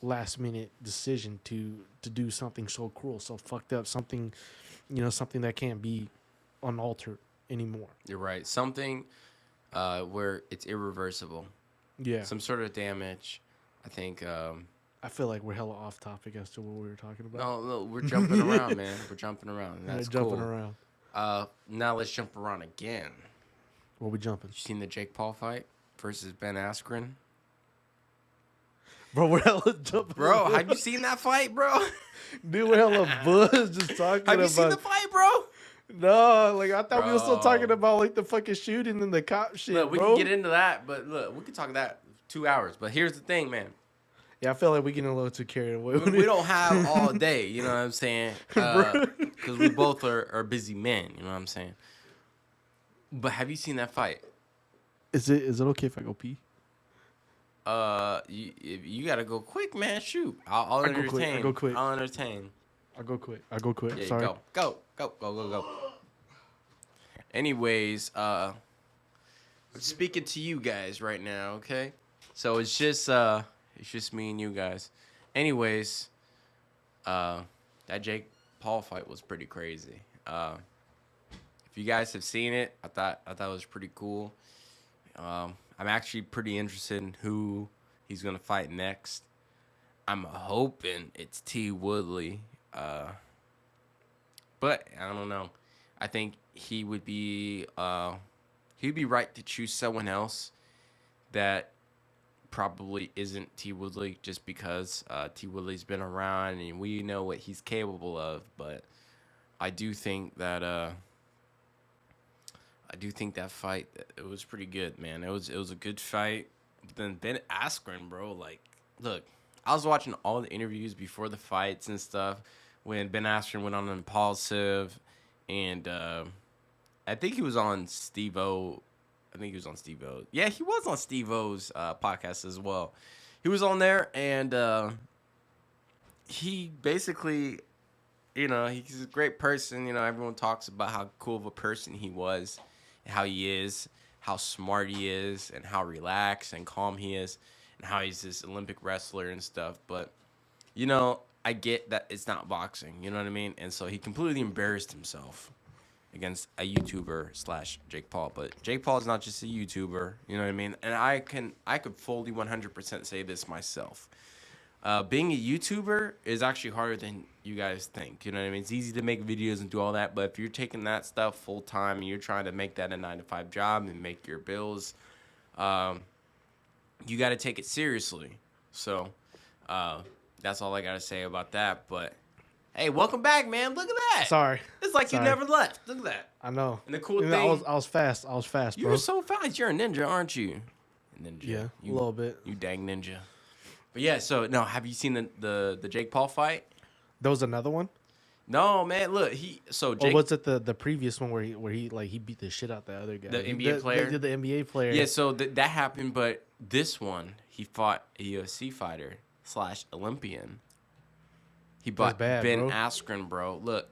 last minute decision to do something so cruel, so fucked up, something that can't be unaltered anymore. You're right. Something where it's irreversible. Yeah, Some sort of damage. I think. I feel like we're hella off topic as to what we were talking about. No, we're jumping around, man. We're jumping around. That's jumping cool. around. Now let's jump around again. What we jumping? You seen the Jake Paul fight versus Ben Askren? Bro, we're hella jumping. Bro, around. have you seen that fight, bro? Dude, we're hella buzz just talking about. Have you seen the fight, bro? No, like I thought we were still Bro. talking about like the fucking shooting and the cop shit. Look, we bro. can get into that, but look, we can talk that 2 hours. But here's the thing, man. Yeah, I feel like we're getting a little too carried away. We don't have all day, you know what I'm saying? Because we both are busy men, you know what I'm saying? But have you seen that fight? Is it okay if I go pee? You gotta go quick, man. Shoot, I'll entertain. I go quick. I'll entertain. I'll go quick. Yeah, Sorry. go. Anyways, speaking to you guys right now, okay? So it's just me and you guys. Anyways, that Jake Paul fight was pretty crazy. If you guys have seen it, I thought it was pretty cool. I'm actually pretty interested in who he's gonna fight next. I'm hoping it's T. Woodley, but I don't know. I think he'd be right to choose someone else that probably isn't T. Woodley, just because T. Woodley's been around and we know what he's capable of. But I do think that fight, it was pretty good, man. It was a good fight. But then Ben Askren, bro, like, look, I was watching all the interviews before the fights and stuff when Ben Askren went on Impulsive, and I think he was on Steve-O. Yeah, he was on Steve-O's podcast as well. He was on there, and he basically, he's a great person. Everyone talks about how cool of a person he was, how he is, how smart he is, and how relaxed and calm he is, and how he's this Olympic wrestler and stuff. But, I get that it's not boxing, you know what I mean? And so he completely embarrassed himself against a YouTuber / Jake Paul. But Jake Paul is not just a YouTuber, you know what I mean? And I could fully 100% say this myself. Being a YouTuber is actually harder than you guys think. You know what I mean? It's easy to make videos and do all that, but if you're taking that stuff full time and you're trying to make that a 9-to-5 job and make your bills, you got to take it seriously. So that's all I got to say about that. But hey, welcome back, man. Look at that. Sorry. It's like you never left. Look at that. I know. And the cool thing, I was fast, bro. You're so fast. You're a ninja, aren't you? Ninja. Yeah, a little bit. You dang ninja. But yeah, so no, have you seen the Jake Paul fight? There was another one. No, man. Look, Jake. Or was it the previous one where he beat the shit out that other guy? The NBA player. The NBA player. Yeah, so that happened, but this one he fought a UFC fighter / Olympian. He bought Ben Askren, bro. Look.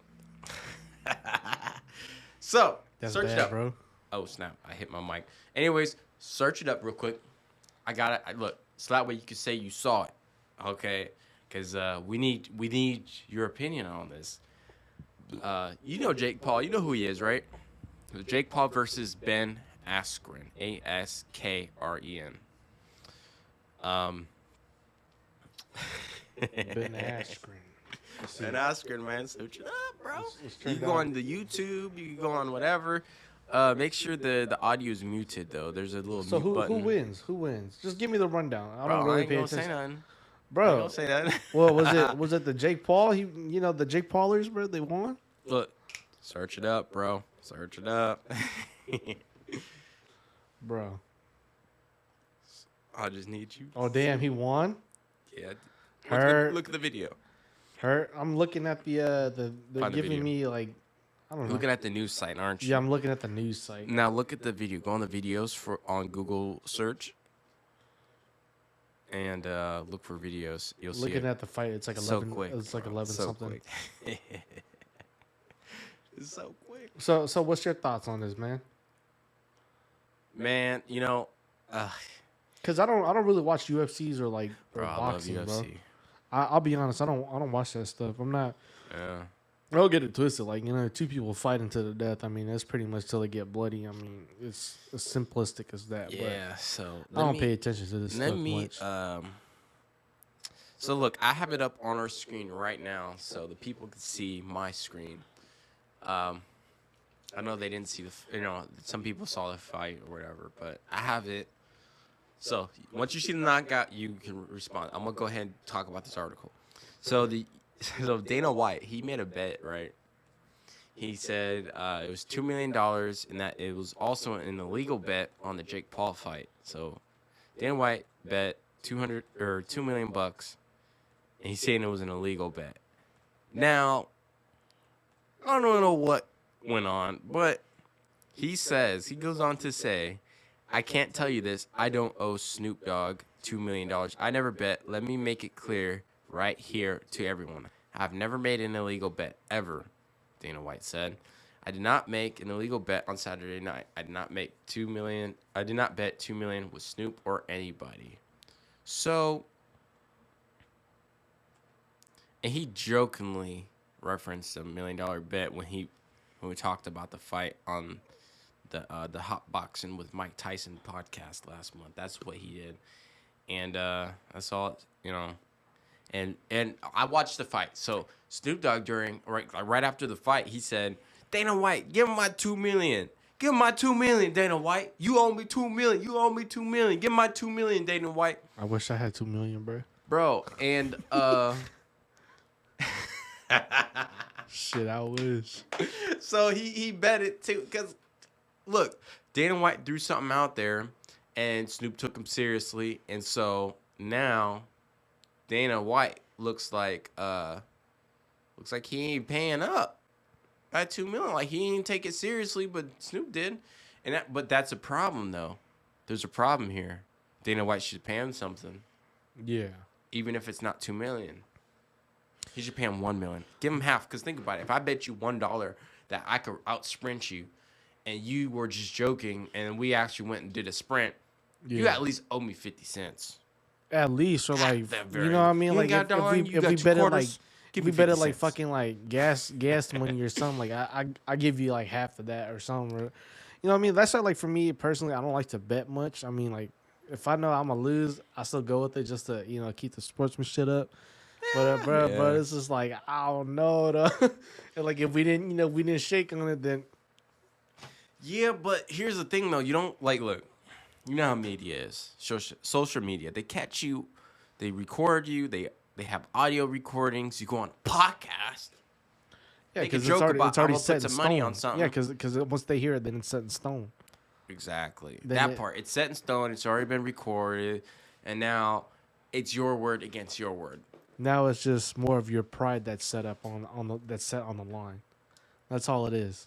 So That's search bad, it up, bro. Oh snap! I hit my mic. Anyways, search it up real quick. I got it. Look, so that way you can say you saw it, okay? Because we need your opinion on this. Jake Paul. You know who he is, right? Jake Paul versus Ben Askren. Askren. Ben Askren. Ben Askren, man. Search it up, bro. You can go on the YouTube. You can go on whatever. Make sure the audio is muted though. There's a little mute button. Who wins? Just give me the rundown. I don't Bro, really I ain't pay gonna attention. say nothing. Bro, I ain't gonna say that. Well, was it the Jake Paul? The Jake Paulers, bro. They won. Look, search it up, bro. Search it up. Bro. I just need you. Oh damn, he won. Yeah. Her. Look at the video. Her. I'm looking at they're Find the giving video. me like I don't You're know. looking at the news site, aren't Yeah, you? I'm looking at the news site. Now look at the video. Go on the videos for on Google search and look for videos. You'll see Looking it at the fight, it's like so 11. quick, It's like bro. 11 So something. quick. It's so quick. So what's your thoughts on this, man? Man, uh, Because I don't really watch UFCs or bro, I love boxing, bro. UFC. I'll be honest, I don't watch that stuff. I'm not. Yeah. I'll get it twisted. Like, two people fighting to the death. I mean, that's pretty much till they get bloody. I mean, it's as simplistic as that. Yeah. So But I don't pay attention to this let stuff me much. So look, I have it up on our screen right now, so the people can see my screen. I know they didn't see some people saw the fight or whatever, but I have it. So once you see the knockout, you can respond. I'm gonna go ahead and talk about this article. So so Dana White, he made a bet, right? He said it was $2 million, and that it was also an illegal bet on the Jake Paul fight. So Dana White bet 200 or $2 million, and he's saying it was an illegal bet. Now I don't know what went on, but he goes on to say, I can't tell you this. I don't owe Snoop Dogg $2 million. I never bet. Let me make it clear right here to everyone. I've never made an illegal bet, ever, Dana White said. I did not make an illegal bet on Saturday night. I did not make $2 million. I did not bet $2 million with Snoop or anybody. So, and he jokingly referenced a $1 million bet when we talked about the fight on the Hot Boxing with Mike Tyson podcast last month. That's what he did, and that's all And I watched the fight. So Snoop Dogg right after the fight, he said, Dana White, give him my $2 million. Give him my $2 million, Dana White. You owe me $2 million. You owe me $2 million. Give him my $2 million, Dana White. I wish I had 2 million, bro. Bro, and Shit, I wish. so he bet it too. Because, look, Dana White threw something out there, and Snoop took him seriously. And so now Dana White looks like he ain't paying up at $2 million. Like, he ain't take it seriously, but Snoop did. But that's a problem, though. There's a problem here. Dana White should pay him something. Yeah. Even if it's not $2 million. He should pay him $1 million. Give him half. Because think about it. If I bet you $1 that I could out sprint you, and you were just joking, and we actually went and did a sprint, you at least owe me 50 cents. At least, or like, you know what I mean? You Like, got if dollar, we you got bet it like, quarters, give we me bet it 50 like cents. fucking like gas money or something. Like, I give you like half of that or something. Or, you know what I mean? That's why, like, for me personally, I don't like to bet much. I mean, like, if I know I'm gonna lose, I still go with it just to keep the sportsmanship up. But bro, it's just like I don't know though. And like if we didn't shake on it, then Yeah, but here's the thing though. You don't look. You know how media is. Social media. They catch you. They record you. They have audio recordings. You go on a podcast. yeah, Make a because joke about, it's already I'm gonna set put in some stone. money on something. Yeah, because once they hear it, then it's set in stone. Exactly. Then That part. It's set in stone. It's already been recorded, and now it's your word against your word. Now it's just more of your pride that's set up that's set on the line. That's all it is.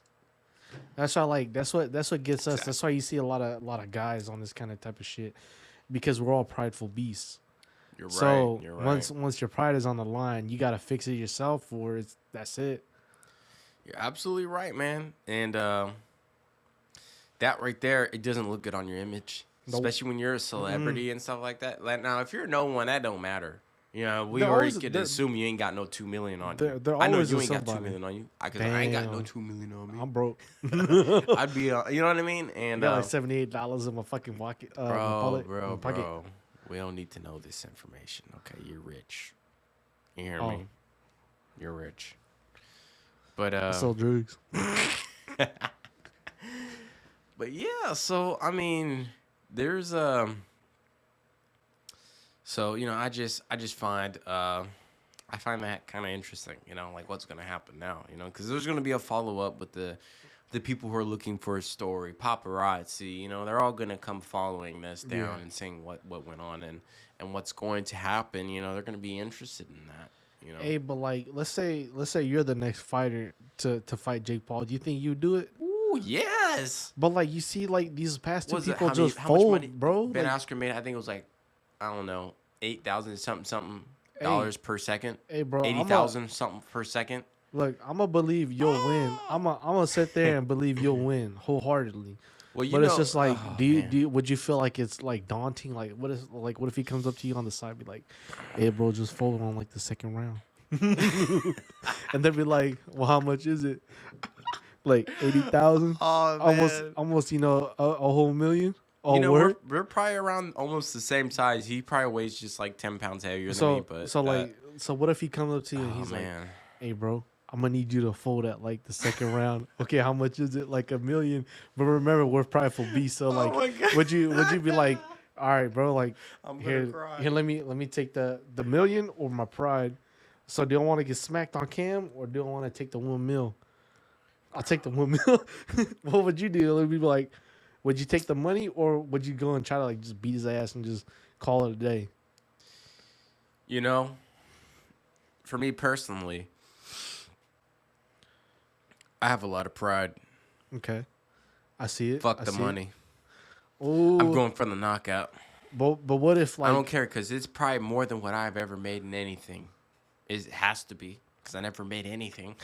That's why that's what gets us. That's why you see a lot of guys on this kind of type of shit, because we're all prideful beasts. You're right. So You're right. once your pride is on the line, you gotta fix it yourself, or that's it. You're absolutely right, man. And that right there, it doesn't look good on your image, Nope. especially when you're a celebrity and stuff like that. Like, now, if you're no one, that don't matter. We They're already always- could they're- assume you ain't got no $2 million on They're- you. they're I know always you a ain't got $2 somebody. million on you. Because I ain't got no Damn. $2 million on me. I'm broke. I'd be, you know what I mean? I And got like $78 in my fucking pocket. bro, we don't need to know this information. Okay, you're rich. You hear me? You're rich. But I sell drugs. But yeah, so I mean, there's so I just find I find that kind of interesting, like what's gonna happen now, because there's gonna be a follow up with the people who are looking for a story, paparazzi, they're all gonna come following this down and seeing what went on and what's going to happen, they're gonna be interested in that. You know. Hey, but like, let's say you're the next fighter to fight Jake Paul. Do you think you do it? Ooh, yes. But like, you see, like these past two Was it people how many? just How much money fold, bro. Ben Like, Askren made? I think it was like, I don't know, 8,000 something hey, dollars per second. hey, bro, Eighty thousand something per second. I'm gonna believe you'll win. I'm gonna sit there and believe you'll win wholeheartedly. Well, you But it's know, just like, oh man. would you feel like it's like daunting? Like, what if he comes up to you on the side, be like, "Hey, bro, just fold on like the second round," and then be like, "Well, how much is it? Like 80,000? Oh man. Almost, a whole million? You All know, work?" we're probably around almost the same size. He probably weighs just like 10 pounds heavier than me, but So what if he comes up to you and oh he's like, man. "Hey, bro, I'm gonna need you to fold at like the second round. Okay, how much is it? Like a million. But remember, we're prideful beasts. So Oh like, my god. would you be like, all right, bro, like I'm gonna here, cry. let me take the million or my pride. So do I want to get smacked on cam or do I want to take the 1 mil? I'll take the 1 mil. What would you do? Would be like, would you take the money or would you go and try to like just beat his ass and just call it a day? You know, for me personally, I have a lot of pride. Okay, I see it. Fuck I the see it. money. I'm Oh, going for the knockout. but what if I don't like care because it's probably more than what I've ever made in anything. It has to be because I never made anything.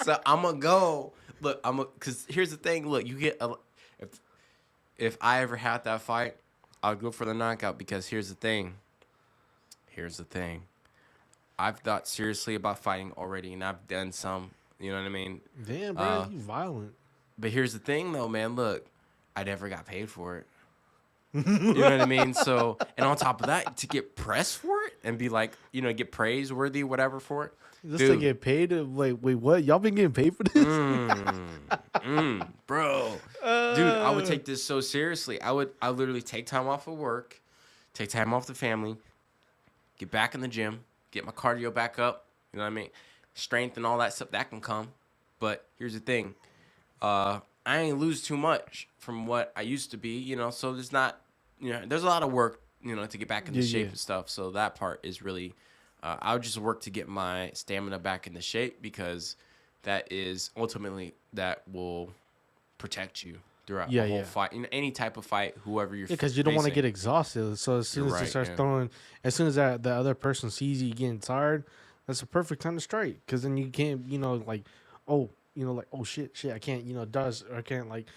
So I'm gonna go. Look, because here's the thing. Look, if if I ever had that fight, I'll go for the knockout because here's the thing. Here's the thing. I've thought seriously about fighting already, and I've done some. You know what I mean? damn, bro, Uh, you violent? but here's the thing, though, man. Look, I never got paid for it. You know what I mean? So, and on top of that, to get pressed for it and be like, get praiseworthy, whatever for it, Just to dude. get paid? Wait, what? Y'all been getting paid for this? Bro, dude, I would take this so seriously. I literally take time off of work, take time off the family, get back in the gym, get my cardio back up. You know what I mean? Strength and all that stuff that can come. But here's the thing, I ain't lose too much from what I used to be. So there's not, there's a lot of work, to get back into Yeah, shape yeah. and stuff. So that part is really, I would just work to get my stamina back into shape because that is ultimately that will protect you throughout Yeah, a whole yeah. fight, in any type of fight, whoever you're. Because you don't want to facing. get exhausted. So as soon You're as he right. starts Yeah. throwing, as soon as the other person sees you getting tired, that's a perfect time to strike. Because then you can't, like, oh, like, oh shit, I can't, dodge, or I can't like,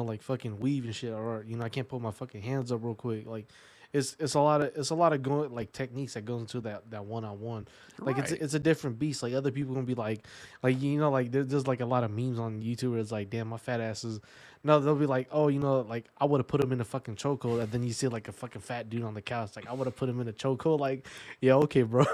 like fucking weave and shit, or I can't put my fucking hands up real quick. Like, it's a lot of going like techniques that goes into that one on one. Like Right. it's a different beast. Like other people gonna be like like there's like a lot of memes on YouTube where it's like, damn, my fat ass is. No, they'll be like, oh, like I would have put him in a fucking chokehold, and then you see like a fucking fat dude on the couch, like I would have put him in a chokehold. Like, yeah, okay, bro.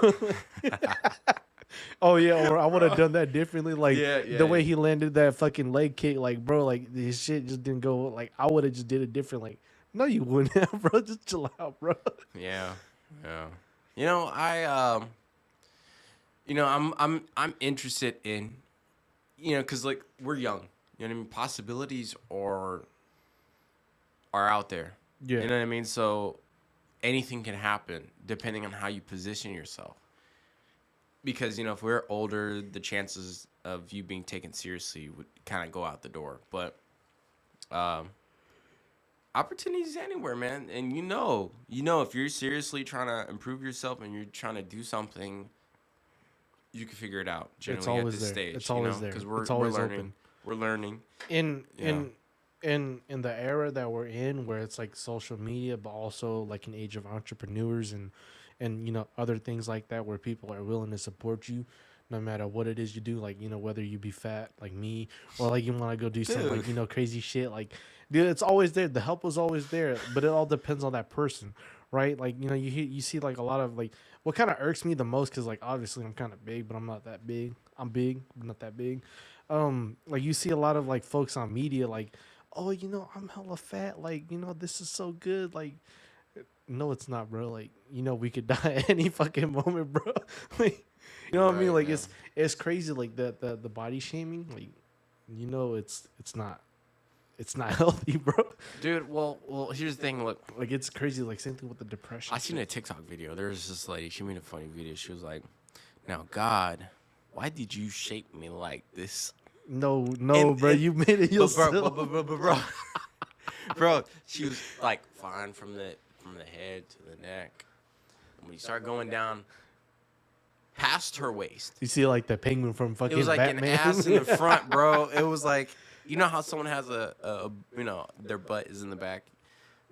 Oh yeah, or I would have done that differently. Like Yeah. the way he landed that fucking leg kick, like bro, like his shit just didn't go. Like I would have just did it different. Like no, you wouldn't have, bro. Just chill out, bro. Yeah. Yeah. I I'm interested in, because like we're young. You know what I mean? Possibilities are out there. Yeah, You know what I mean? So anything can happen depending on how you position yourself. Because if we're older, the chances of you being taken seriously would kind of go out the door. But um, opportunities anywhere, man. And if you're seriously trying to improve yourself and you're trying to do something, you can figure it out. it's Generally at always this there. stage, It's always there. because It's we're always learning. open. We're learning. In Yeah. in the era that we're in, where it's like social media, but also like an age of entrepreneurs and other things like that, where people are willing to support you no matter what it is you do, like whether you be fat like me or like you want to go do some like Dude. crazy shit, like dude, it's always there. The help was always there, but it all depends on that person, right? Like you see like a lot of like what kind of irks me the most, because like obviously I'm kind of big, but I'm not that big. I'm big, but not that big. Like you see a lot of like folks on media like, oh, I'm hella fat, like this is so good, like no, it's not, bro. Like, we could die at any fucking moment, bro. Like, you know what I mean? Right, Like, man. it's crazy. Like the body shaming. Like, it's not. it's not healthy, bro. Dude, well, here's the thing. Look, Like it's crazy. Like same thing with the depression. I seen a TikTok video. There was this lady. She made a funny video. She was like, "Now, God, why did you shape me like this?" No, bro. You made it yourself. Bro, she was like fine from the head to the neck. And when you start going down past her waist, You see, like the penguin from fucking it was like Batman. an ass in the front, bro. It was like, you know how someone has a their butt is in the back,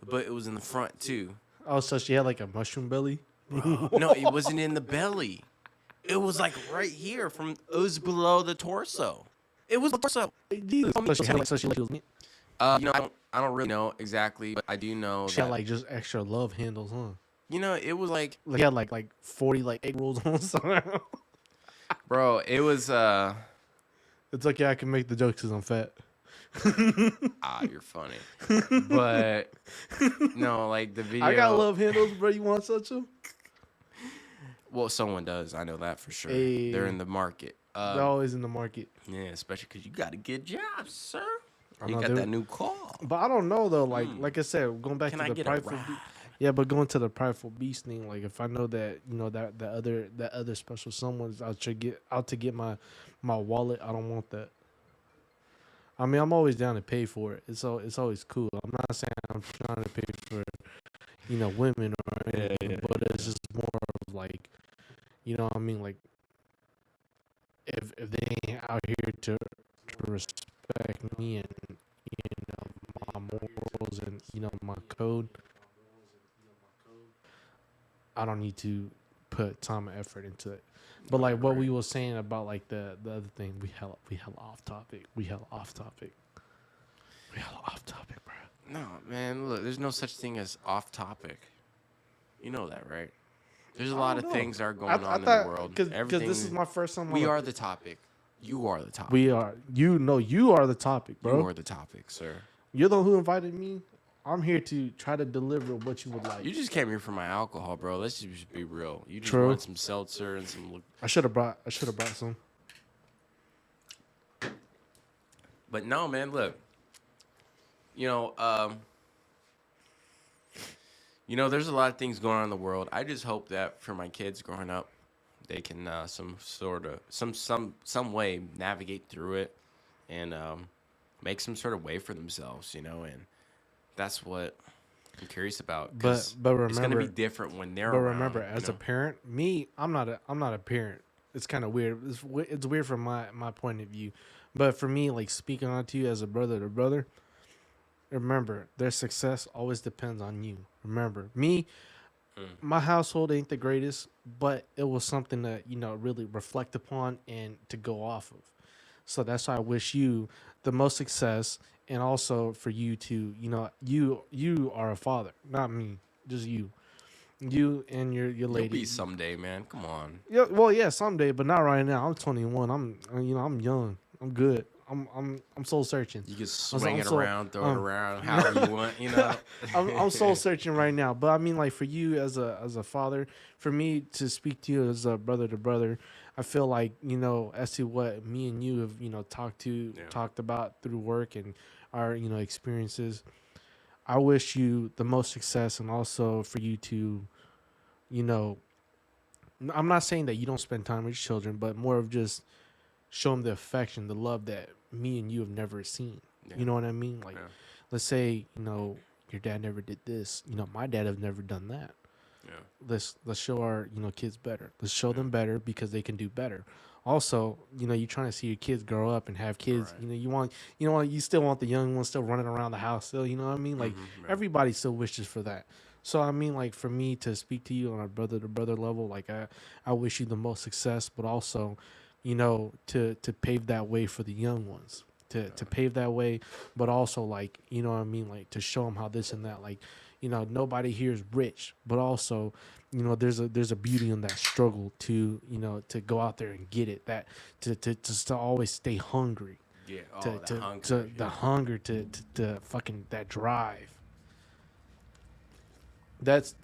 but it was in the front too. Oh, so she had like a mushroom belly. Bro, no, it wasn't in the belly. It was like right here it was below the torso. It was the torso. Jesus. So she was me. I don't really know exactly, but I do know She had like just extra love handles, huh? it was like, Like, he had like 40 like egg rolls on somewhere. bro, it was It's like, yeah, I can make the jokes because I'm fat. you're funny. But no, like the video, I got love handles, bro. You want such them? well, someone does. I know that for sure. Hey. They're in the market. They're always in the market. Yeah, especially because you got a good job, sir. I You know, got dude. that new car. But I don't know though. Like I said, going back Can to I the get a prideful. ride? Yeah, but going to the prideful beast thing. Like if I know that that other special someone's out to get my wallet, I don't want that. I mean, I'm always down to pay for it. It's always cool. I'm not saying I'm trying to pay for women or anything, but it's just more of like, what I mean, like if they ain't out here to respect me and my morals and my code, I don't need to put time and effort into it. But like what we were saying about like the other thing, we hella off topic. We hella off topic, bro. No, man, look, there's no such thing as off topic. You know that, right? There's a lot of things that are going on in the world. Because this is my first time. We are the topic. You are the topic. We are. You are the topic, bro. You are the topic, sir. You're the one who invited me. I'm here to try to deliver what you would like. You just came here for my alcohol, bro. Let's just be real. You just True. want some seltzer and some. I should have brought some. But no, man. Look. There's a lot of things going on in the world. I just hope that for my kids growing up, they can some way navigate through it and make some sort of way for themselves, and that's what I'm curious about. But remember, it's gonna be different when they're around. But remember, as a parent, I'm not a parent. It's kind of weird. It's weird from my point of view, but for me, like speaking on to you as a brother to brother, remember their success always depends on you. Remember me. My household ain't the greatest, but it was something to really reflect upon and to go off of. So that's why I wish you the most success, and also for you to you are a father, not me, just you and your lady. You'll be someday, man. Come on. Yeah, well, yeah, someday, but not right now. I'm 21. I'm young. I'm good. I'm soul searching. You can swing it around, throw it around, however you want. I'm soul searching right now. But I mean, like for you as a father, for me to speak to you as a brother to brother, I feel like as to what me and you have talked about through work and our experiences. I wish you the most success, and also for you to, I'm not saying that you don't spend time with your children, but more of just show them the affection, the love that me and you have never seen. Yeah. You know what I mean? Like, let's say, your dad never did this. My dad have never done that. Yeah. Let's show our, kids better. Let's show them better because they can do better. Also, you're trying to see your kids grow up and have kids. Right. You still want the young ones still running around the house still, you know what I mean? Like, everybody still wishes for that. So, I mean, like, for me to speak to you on a brother-to-brother level, like, I wish you the most success, but also, to pave that way for the young ones, to pave that way, but also, like, you know what I mean? Like, to show them how this and that, like, nobody here is rich, but also, there's a beauty in that struggle to, to go out there and get it, that to always stay hungry. Yeah. The hunger to fucking that drive. That's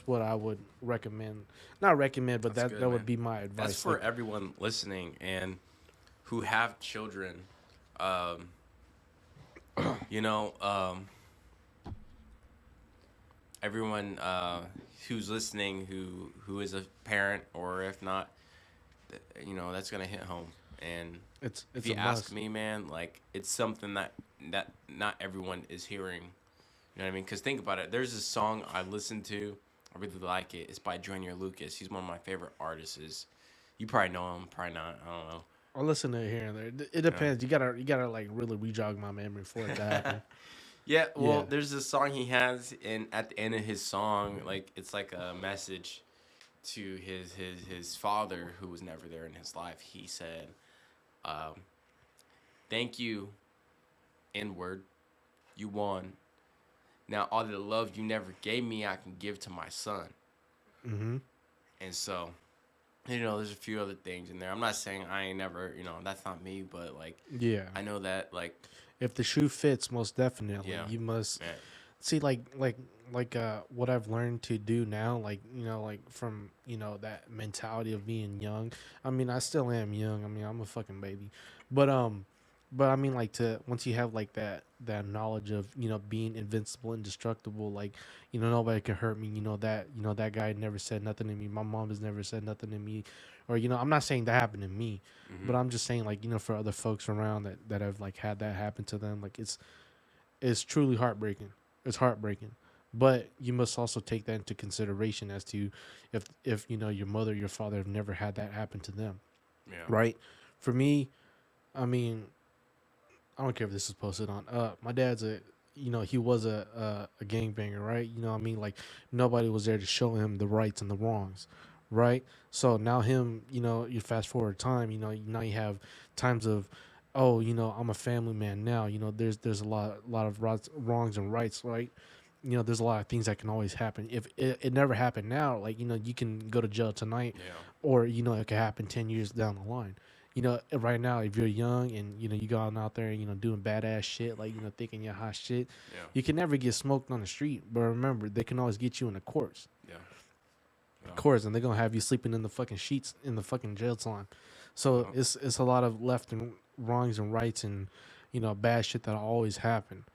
what I would recommend. Not recommend, but that would be my advice. That's for everyone listening and who have children. You know, everyone who's listening, who is a parent, or if not, that's gonna hit home. And if It's you a ask must. me, man, like it's something that not everyone is hearing. You know what I mean? Because think about it. There's a song I listen to. I really like it. It's by Junior Lucas. He's one of my favorite artists. You probably know him, probably not. I don't know. I'll listen to it here and there. It Yeah. depends. You gotta like really re-jog my memory for it to happen. Yeah, well, Yeah. there's this song he has, and at the end of his song, like it's like a message to his father who was never there in his life. He said, um, "Thank you, inward, you won. Now all the love you never gave me, I can give to my son." Mm-hmm. And so, there's a few other things in there. I'm not saying I ain't never, that's not me, but like, Yeah. I know that, like, If the shoe fits, most definitely, yeah, you must man, see what I've learned to do now, like from that mentality of being young. I mean, I still am young. I mean, I'm a fucking baby, but I mean, like, to once you have like that knowledge of being invincible, indestructible, like nobody can hurt me. That guy never said nothing to me. My mom has never said nothing to me, or I'm not saying that happened to me, mm-hmm, but I'm just saying, like, for other folks around that have like had that happen to them, like it's truly heartbreaking. It's heartbreaking. But you must also take that into consideration as to if your mother, your father have never had that happen to them, yeah, right? For me, I mean, I don't care if this is posted on. My dad's he was a gangbanger, right? I mean, like, nobody was there to show him the rights and the wrongs, right? So now him, you fast forward time, now you have times of, oh, I'm a family man now. There's a lot of wrongs and rights, right? There's a lot of things that can always happen. If it never happened now, like, you can go to jail tonight, yeah, or it could happen 10 years down the line. Right now, if you're young and you going out there, doing badass shit, like, thinking you're hot shit, yeah, you can never get smoked on the street. But remember, they can always get you in the courts, yeah, yeah, and they're gonna have you sleeping in the fucking sheets in the fucking jail time. So yeah. it's a lot of left and wrongs and rights, and bad shit that always happen.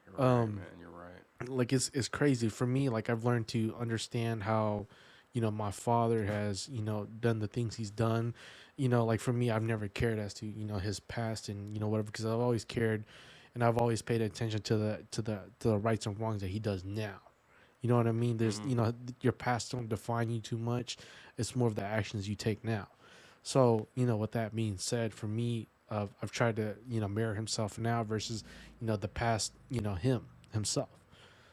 You're right, Um, man. You're right. like, it's crazy for me. Like, I've learned to understand how my father has done the things he's done. Like, for me, I've never cared as to his past and whatever, because I've always cared, and I've always paid attention to the rights and wrongs that he does now. You know what I mean? There's Mm-hmm. your past don't define you too much. It's more of the actions you take now. So, with that being said, for me, I've tried to mirror himself now versus the past, him himself.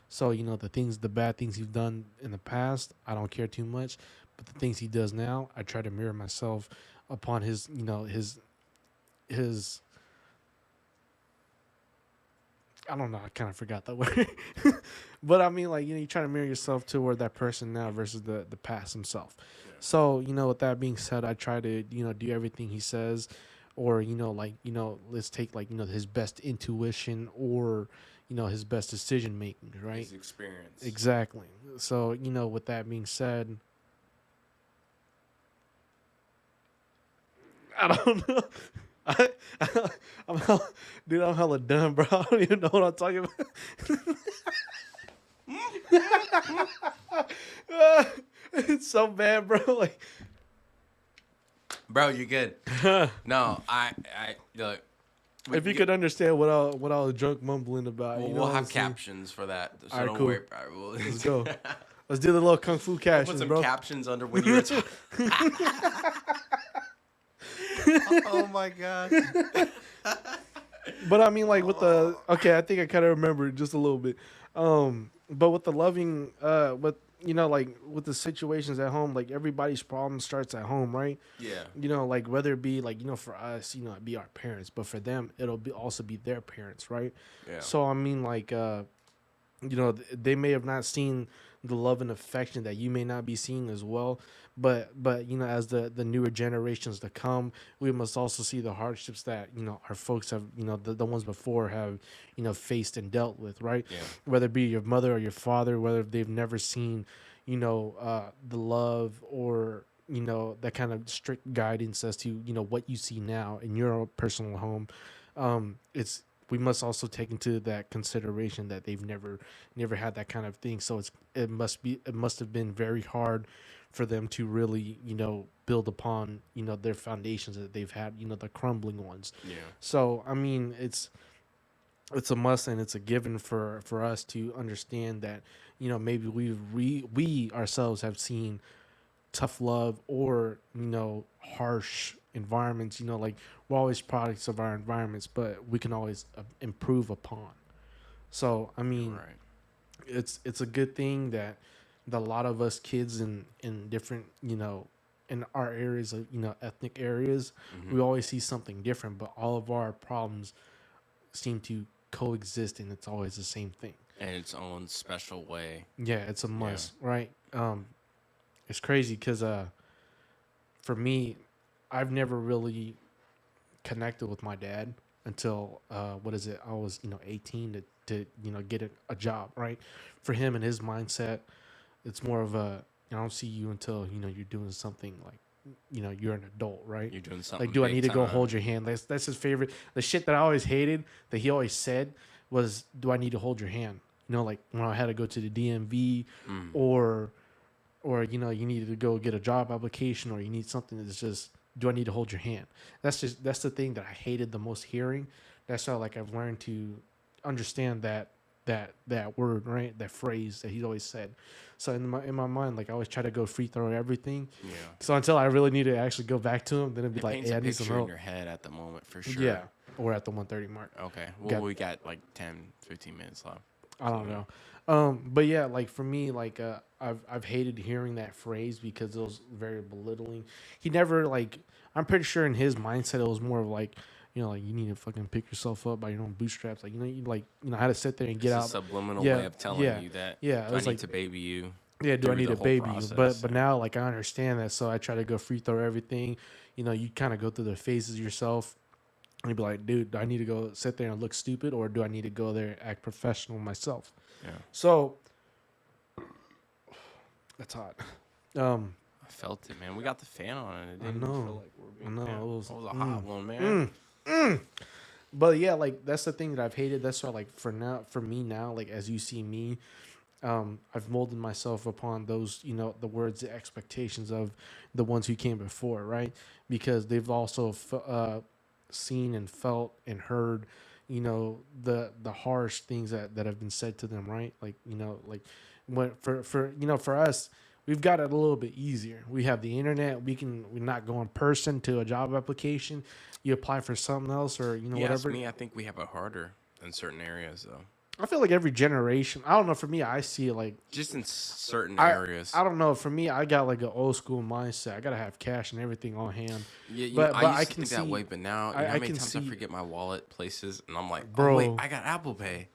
So, the bad things he's done in the past, I don't care too much. But the things he does now, I try to mirror myself upon his, his, I don't know, I kind of forgot that word. But I mean, like, you try to mirror yourself toward that person now versus the past himself. Yeah. So, with that being said, I try to, do everything he says, or, like, let's take, like, his best intuition, or, his best decision making, right? His experience. Exactly. So, with that being said, I don't know. I, I'm hella, dude, I'm hella dumb, bro. I don't even know what I'm talking about. It's so bad, bro. Like, Bro, you're good. No, I look. We if can you get. could understand what I was drunk mumbling about, We'll, you we'll know what I'm have saying? captions for that, All so right, don't worry. cool. Bro. Let's go. Let's do the little kung fu We'll put captions, some bro. captions under when you were talking. Oh my gosh. But I mean, like, with the Oh. okay, I think I kind of remember just a little bit. But with the loving, with like, with the situations at home, like, everybody's problem starts at home, right? Yeah. Like, whether it be like, for us, it'd be our parents, but for them, it'll be also be their parents, right? Yeah. So I mean, like, they may have not seen the love and affection that you may not be seeing as well, but as the newer generations to come, we must also see the hardships that our folks have, the ones before have faced and dealt with, right? Yeah. Whether it be your mother or your father, whether they've never seen the love, or that kind of strict guidance as to what you see now in your personal home. It's we must also take into that consideration that they've never had that kind of thing. So it must have been very hard for them to really, build upon, their foundations that they've had, the crumbling ones. Yeah. So I mean, it's a must and it's a given for us to understand that, maybe we ourselves have seen tough love or, harsh environments. Like, we're always products of our environments, but we can always improve upon. So I mean, Right. it's a good thing that a lot of us kids in different, in our areas of, ethnic areas, Mm-hmm. we always see something different, but all of our problems seem to coexist, and it's always the same thing. In its own special way. Yeah, it's a Yeah. must, right? It's crazy because for me, I've never really connected with my dad until what is it? I was 18 to get a job, right? For him and his mindset, it's more of a, I don't see you until you're doing something like, you're an adult, right? You're doing Like, something do I big need to go time. hold your hand? That's his favorite. The shit that I always hated that he always said was, do I need to hold your hand? Like when I had to go to the DMV, Mm. or you needed to go get a job application, or you need something that's just, do I need to hold your hand? That's the thing that I hated the most hearing. That's how, like, I've learned to understand that word, right? That phrase that he's always said. So in my mind, like, I always try to go free throw everything. Yeah. So until I really need to actually go back to him, then it'd be It like, paints hey, a I need some picture in help. your head at the moment for sure. Yeah. Or at the 130 mark. Okay. Well, Got, we got like 10, 15 minutes left. I don't know. But yeah, like for me, like I've hated hearing that phrase because it was very belittling. He never, like, I'm pretty sure in his mindset it was more of like, like, you need to fucking pick yourself up by your own bootstraps. Like, how to sit there and get It's a out. subliminal Yeah, way of telling yeah, you that yeah. It do I was need like, to baby you yeah, do I through need the to whole baby you? But process. now, like, I understand that, so I try to go free throw everything. You kind of go through the phases yourself. And you'd be like, dude, do I need to go sit there and look stupid, or do I need to go there and act professional myself? Yeah. So that's hot. I felt it, man. We got the fan on it. It I didn't even feel know. like we're I being. know. Yeah. It was, That was a hot one, man. but yeah, like, that's the thing that I've hated. That's why, like, for me now, like, as you see me, I've molded myself upon those, the words, the expectations of the ones who came before, right? Because they've also seen and felt and heard, the harsh things that have been said to them, right? Like, like, when for us, we've got it a little bit easier. We have the internet. We're not going in person to a job application. You apply for something else, or Yes, whatever. me. I think we have it harder in certain areas, though. I feel like every generation. I don't know. For me, I see it like, Just in certain I areas. I don't know. For me, I got like an old school mindset. I gotta have cash and everything on hand. Yeah, But I I used to can think that see, way, but now, I how many can times I see, forget my wallet places, and I'm like, oh wait, bro. I got Apple Pay.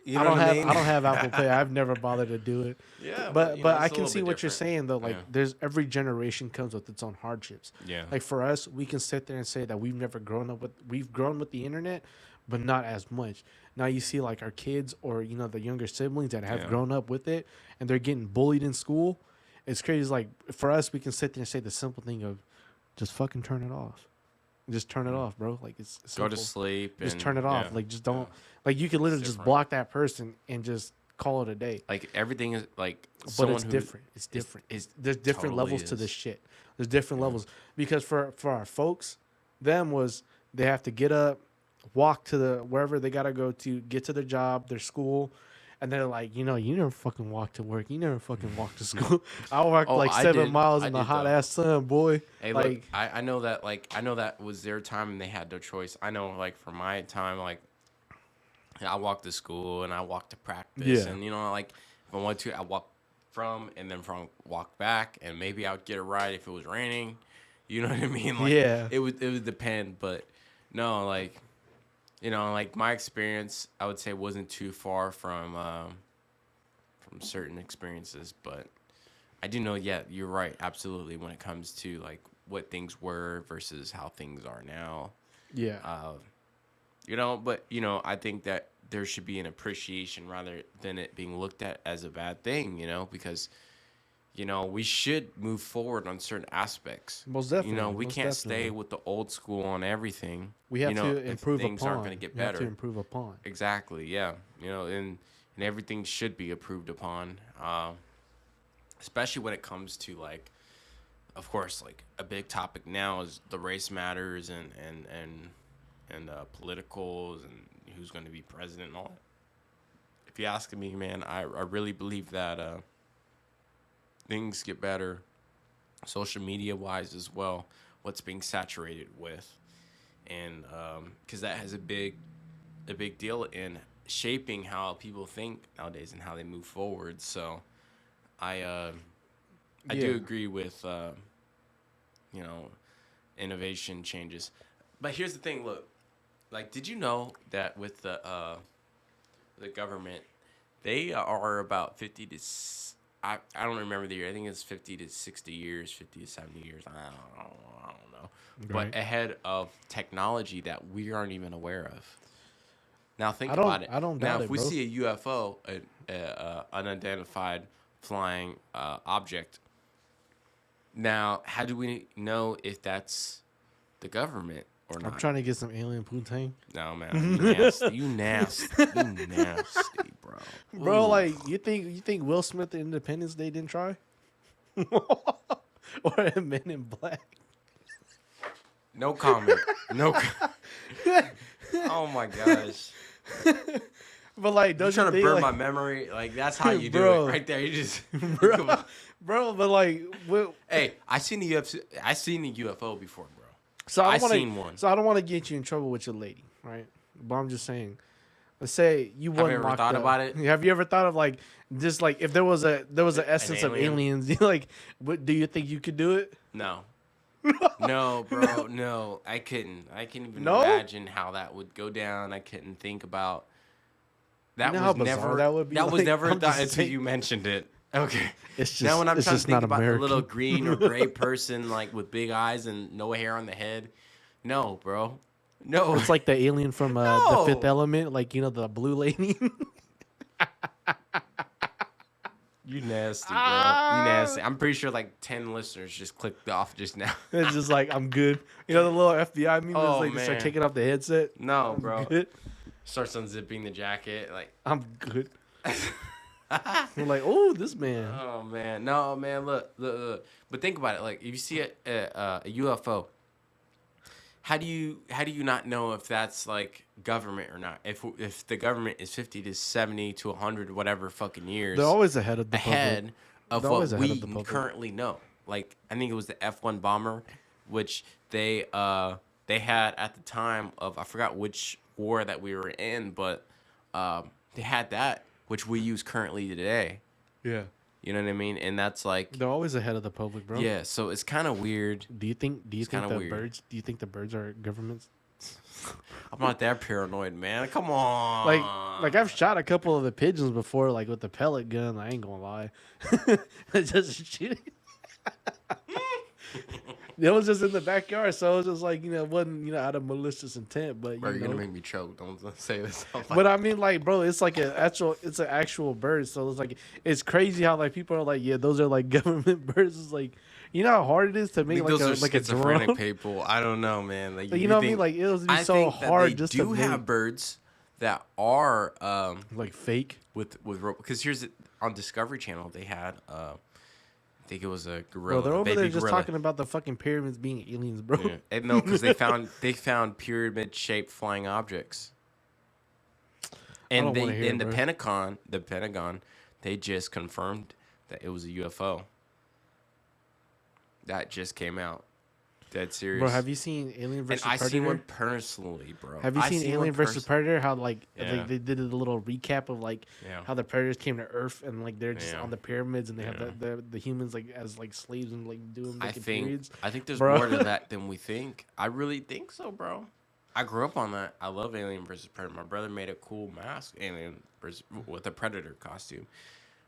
You I know don't what I have mean? I don't have Apple Pay. I've never bothered to do it. Yeah, but But I it's a can little see bit what you're different. saying though. Like, Yeah, there's every generation comes with its own hardships. yeah, Like, for us, we can sit there and say that we've grown with the internet, but not as much. Now you see, like, our kids, or the younger siblings that have yeah. grown up with it, and they're getting bullied in school. It's crazy. It's like, for us, we can sit there and say the simple thing of, just fucking turn it off. Just turn it Mm. off, bro. Like, it's Go to simple. sleep Just and turn it off. yeah, Like, just yeah. don't. Like, you could literally just different. block that person and just call it a day. Like everything is like But someone it's who different. It's different. is There's different totally levels to this is. shit. There's different Yeah. levels, because for our folks, them was, they have to get up, walk to the wherever they gotta go to, get to their job, their school, and they're like, you never fucking walk to work. You never fucking walk to school. I walked Oh, like I 7 did. miles I in the did hot though. ass sun, boy. Hey, Like, look, I know that, like, I know that was their time and they had no choice. I know, like, for my time, like, I walked to school and I walked to practice, yeah, and like, if I wanted to, I walk from and then walk back, and maybe I would get a ride if it was raining. You know what I mean? Like, yeah, it would depend, but no, like, like my experience, I would say wasn't too far from certain experiences, but I do know, yeah, you're right, absolutely, when it comes to like what things were versus how things are now. yeah, Uh, but I think that there should be an appreciation rather than it being looked at as a bad thing, because we should move forward on certain aspects. Most definitely. We Most can't stay definitely. with the old school on everything. We have to If improve things aren't going upon. to get We have to better. improve upon. Exactly, yeah. And everything should be improved upon, especially when it comes to like, of course, like a big topic now is the race matters and politicals and who's going to be president and all that. If you ask me, man, I really believe that things get better, social media wise as well. What's being saturated with, and because that has a big deal in shaping how people think nowadays and how they move forward. So, I do agree with innovation changes, but here's the thing. Look, like, did you know that with the government, they are about 50 to I don't remember the year. I think it's 50 to 60 years, 50 to 70 years. I don't know. Right. But ahead of technology that we aren't even aware of. Now think I don't. about it. I don't Now, doubt if it, we bro. see a UFO, unidentified flying object, now how do we know if that's the government or I'm not? trying to get some alien poutine. No, man, you nasty, bro. Bro, Ooh. like you think Will Smith at Independence Day didn't try? Or Men in Black? No comment. No. Oh my gosh. But like, You're don't trying you to think, burn like, my memory. Like that's how you do Bro. it right there. You just. bro, but like, Hey, I seen the UFC. I seen the UFO before, bro. so I don't wanna, seen one. So I don't want to get you in trouble with your lady, right? But I'm just saying. Let's say you Have you wasn't ever locked thought up. about it? Have you ever thought of like just like if there was an essence of alien? aliens? Like, do you think you could do it? No. No, bro. No, I couldn't. I can't even No? imagine how that would go down. I couldn't think about. That You know how was bizarre never. that would be? That was Like, never I'm thought just until saying- you mentioned it. Okay. It's just Now when I'm it's trying to just think not about American. the little green or gray person like with big eyes and no hair on the head, no, bro, no. It's like the alien from the No. Fifth Element, like the blue lady. You nasty, bro. You nasty. I'm pretty sure like 10 listeners just clicked off just now. It's just like I'm good. You know the little FBI meme Oh, is like they start man. taking off the headset. No, I'm bro. good. Starts unzipping the jacket, like. I'm good. We're like, oh, this man. Oh man, no man. Look. But think about it. Like, if you see a UFO, how do you not know if that's like government or not? If the government is 50 to 70 to 100 whatever fucking years They're always ahead of the ahead of They're what always ahead we of the public. currently know. Like, I think it was the F-1 bomber, which they had at the time of, I forgot which war that we were in, but they had that, which we use currently today. Yeah. You know what I mean? And that's like, They're always ahead of the public, bro. yeah. So it's kind of weird. Do you think kinda the weird. birds? Do you think the birds are governments? I'm not that paranoid, man. Come on. Like I've shot a couple of the pigeons before, like with the pellet gun. I ain't gonna lie. Just shooting. It was just in the backyard, so it was just like it wasn't out of malicious intent, but Bro, you're gonna make me choke. Don't say this. But I mean, like, bro, it's like it's an actual bird, so it's like it's crazy how like people are like, yeah, those are like government birds. It's like, you know how hard it is to make those are like a schizophrenic drone. people. I don't know, man. Like, Like, you know what I mean? Like it was be so think that hard they just do to have make, birds that are like fake. because here's on Discovery Channel they had I think it was a Bro, gorilla. they're a over baby there just gorilla. talking about the fucking pyramids being aliens, bro. Yeah. And no, because they found pyramid shaped flying objects. And don't wanna hear it, the bro. Pentagon, they just confirmed that it was a UFO. That just came out. Dead serious. Bro, have you seen Alien and versus I Predator? seen one personally, bro. Have you I seen one Alien versus Predator? How like Yeah. they did a little recap of like Yeah. how the predators came to Earth and like they're just Yeah. on the pyramids and they Yeah. have the humans like as like slaves and like doing I making think periods. there's Bro. more to that than we think. I really think so, bro. I grew up on that. I love Alien versus Predator. My brother made a cool mask, Alien versus with a Predator costume,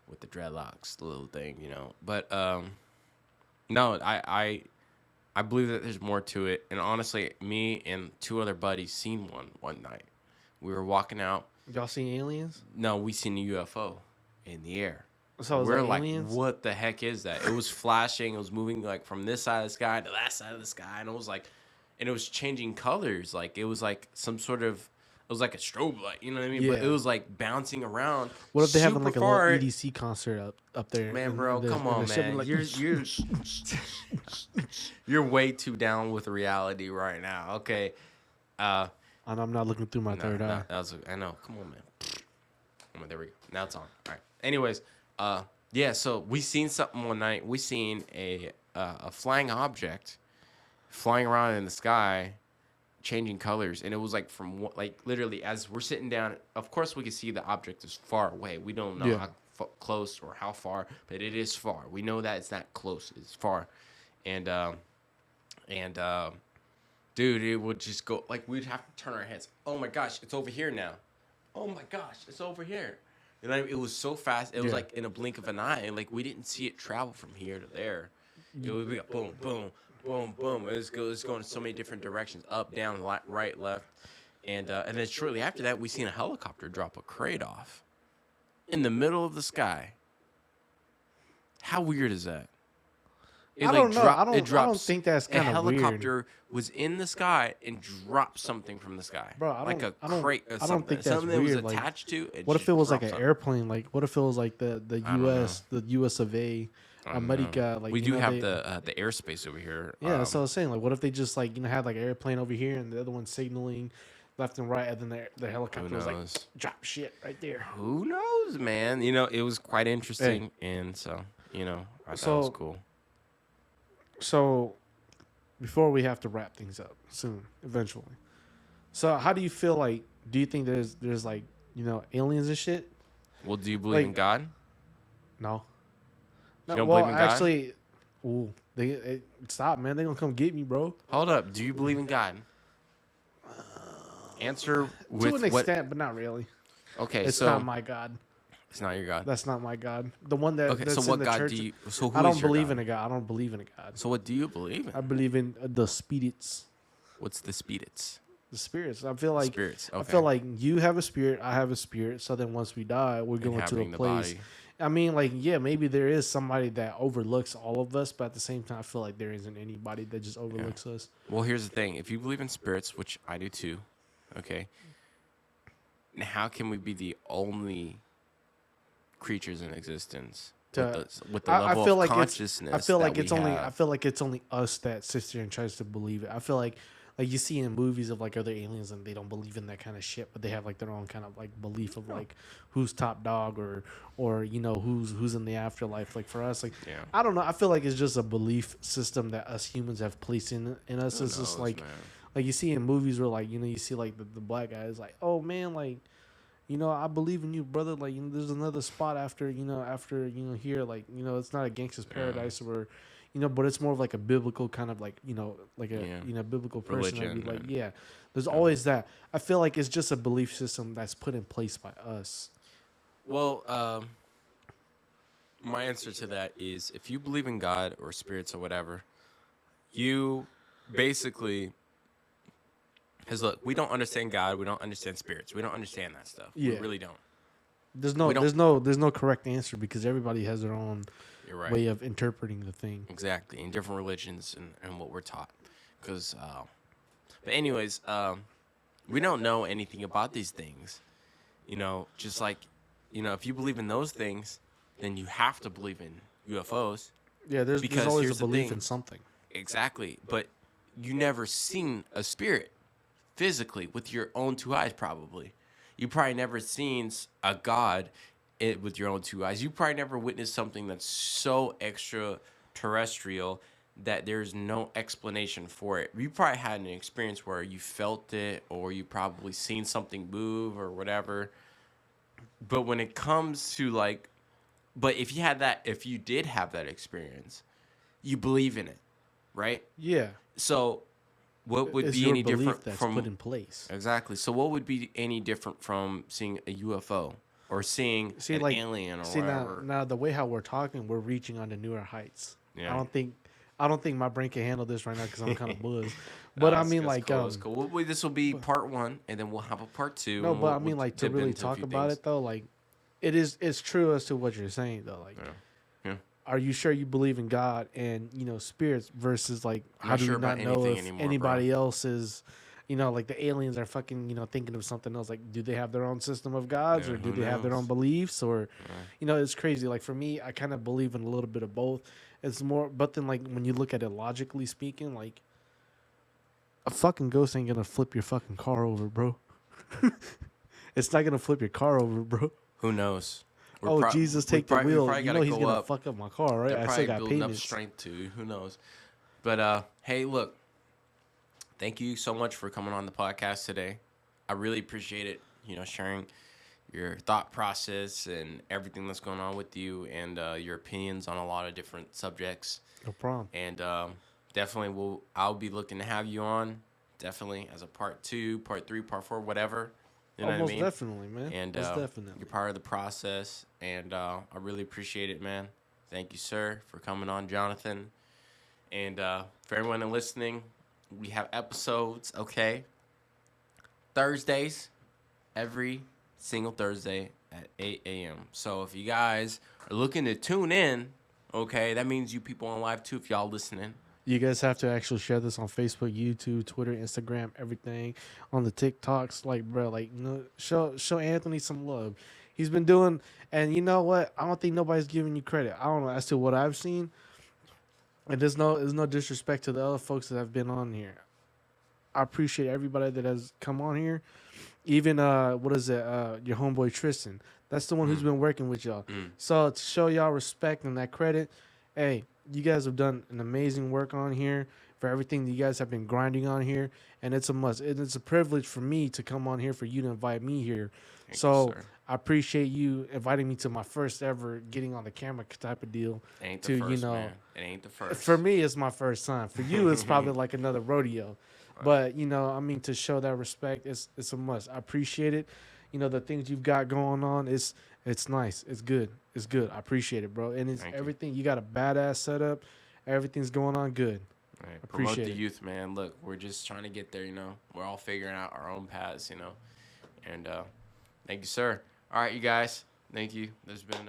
with the dreadlocks, the little thing, But no, I believe that there's more to it. And honestly, me and two other buddies seen one night. We were walking out. Y'all seen aliens? No, we seen a UFO in the air. So is We're that like, aliens? what the heck is that? It was flashing. It was moving like from this side of the sky to that side of the sky, and it was like, and it was changing colors. Like it was like some sort of, it was like a strobe light. You know what I mean? But it Yeah. was like bouncing around What if they having super like a little far. EDC concert up there, Man, and bro, come the on, ship be man. like, You're way too down with reality right now. Okay. Uh, and I'm not looking through my no, third no, eye. that was. I know. Come on, man. Come on, there we go. Now it's on. All right. Anyways, yeah. So we seen something one night. We seen a flying object flying around in the sky, changing colors, and it was like from like literally as we're sitting down. Of course, we can see the object is far away. We don't know Yeah. how close or how far, but it is far. We know that it's not close. It's far, and and dude, it would just go like we'd have to turn our heads. Oh my gosh, it's over here now. Oh my gosh, it's over here. And it was so fast. It was like in a blink of an eye, and like we didn't see it travel from here to there. It would be a boom, boom, boom, boom. It was going in so many different directions, up, down, right, left, and then shortly after that, we seen a helicopter drop a crate off in the middle of the sky. How weird is that? It I don't know. I It don't drops. think that's A kind of weird. helicopter was in the sky and dropped something from the sky, Bro, I like don't- a I don't- crate or I don't something. think that's Something that was weird, like, attached to. It What if just it was like dropped an something. airplane? Like, what if it was like the I don't know. US of A, I don't America? know. Like We you do know, have they, the airspace over here. yeah. That's what I was saying. Like, what if they just like had like an airplane over here and the other one signaling left and right, and then the helicopter was like knows? drop shit right there. Who knows, man? It was quite interesting, and so I thought it was So- cool. So, before we have to wrap things up soon, eventually. So, how do you feel like? Do you think there's like aliens and shit? Well, do you believe in like- God? No. You don't well, believe in God? actually, stop, man. They gonna come get me, bro. Hold up. Do you believe in God? Answer with To an what? extent, but not really. Okay, It's so not my God. it's not your God. That's not my God. The one that Okay, that's so in what the God church. do you? So who I don't is your believe God? in a God. I don't believe in a God. So what do you believe I in? believe in the spirits. What's the spirits? The spirits. I feel like Spirits. Okay. I feel like you have a spirit. I have a spirit. So then once we die, we're going to a Inhabiting the place. body. I mean, like, yeah, maybe there is somebody that overlooks all of us, but at the same time, I feel like there isn't anybody that just overlooks us. Well, here's the thing. If you believe in spirits, which I do too, okay, now how can we be the only creatures in existence with the level feel of like consciousness I feel like that it's we only have? I feel like it's only us that sits there and tries to believe it. I feel like you see in movies of like other aliens and they don't believe in that kind of shit, but they have like their own kind of like belief of like who's top dog or who's in the afterlife. Like for us, like Yeah. I don't know. I feel like it's just a belief system that us humans have placed in us. Who It's just knows, like man? like you see in movies where like you see like the black guy is like, oh man, like I believe in you, brother. Like there's another spot after here. Like it's not a gangster's paradise or but it's more of like a biblical kind of like like a biblical person. That'd be Religion, like there's always that. I feel like it's just a belief system that's put in place by us. Well, my answer to that is if you believe in God or spirits or whatever, you basically, because look, we don't understand God, we don't understand spirits, we don't understand that stuff. We Yeah. really don't. There's We don't- no correct answer because everybody has their own You're right. way of interpreting the thing. Exactly, in different religions and what we're taught. Because, but anyways, we don't know anything about these things. Just like, if you believe in those things, then you have to believe in UFOs. Yeah, there's Because always here's a the belief thing. in something. Exactly, but you never seen a spirit physically with your own two eyes, probably. You probably never seen a god with your own two eyes. You probably never witnessed something that's so extraterrestrial that there's no explanation for it. You probably had an experience where you felt it or you probably seen something move or whatever. But when it comes to but if you did have that experience, you believe in it, right? Yeah, So what would it's be your any belief different that's from put in place. Exactly. So what would be any different from seeing a UFO or seeing an alien or whatever? Now the way how we're talking, we're reaching on to newer heights. Yeah. I don't think my brain can handle this right now because I'm kind of buzzed. But I mean, like, cool, that's cool. This will be part 1, and then we'll have a part 2. no, and but we'll, I mean, we'll like, to dip really into a talk few about things. it though, like, it's true as to what you're saying though. Like, Yeah. Yeah. are you sure you believe in God and spirits versus like I'm how not do we sure not about know anything if anymore, bro. anybody else is, like the aliens are fucking thinking of something else. Like, do they have their own system of gods Yeah, or do who they have their own knows? beliefs or, Yeah. it's crazy. Like for me, I kind of believe in a little bit of both. It's more, but then like when you look at it logically speaking, like a fucking ghost ain't gonna flip your fucking car over, bro. It's not gonna flip your car over, bro. Who knows? Oh, Jesus, take the We wheel. probably You got know to he's go gonna up. fuck up my car, right? They're I still probably got building up payments. strength too. Who knows? But hey, look, thank you so much for coming on the podcast today. I really appreciate it. Sharing your thought process and everything that's going on with you and your opinions on a lot of different subjects. No problem. And definitely, I'll be looking to have you on. Definitely as a part 2, part 3, part 4, whatever. You know what I Almost mean? definitely, man. And Most you're definitely. part of the process, and I really appreciate it, man. Thank you, sir, for coming on, Jonathan. And for everyone listening, we have episodes, okay? Thursdays, every single Thursday at 8 a.m. So if you guys are looking to tune in, okay, that means you people on live too if y'all listening. You guys have to actually share this on Facebook, YouTube, Twitter, Instagram, everything, on the TikToks. Like, bro, like, show Anthony some love. He's been doing, and you know what? I don't think nobody's giving you credit. I don't know as to what I've seen, and there's no disrespect to the other folks that have been on here. I appreciate everybody that has come on here. Even what is it? Your homeboy Tristan. That's the one who's Mm, been working with y'all. mm. So to show y'all respect and that credit, hey, you guys have done an amazing work on here for everything that you guys have been grinding on here, and it's a must. And it's a privilege for me to come on here for you to invite me here. Thank you, So sir. I appreciate you inviting me to my first ever getting on the camera type of deal. It ain't the To first, man. It ain't the for first. me, it's my first time. For you, it's probably like another rodeo. But I mean, to show that respect, it's a must. I appreciate it. The things you've got going on, it's nice. It's good. It's good. I appreciate it, bro. And it's Thank you. everything. You got a badass setup. Everything's going on good. Right. Promote Appreciate the it. youth, man. Look, we're just trying to get there, We're all figuring out our own paths, And thank you, sir. All right, you guys. Thank you. There's been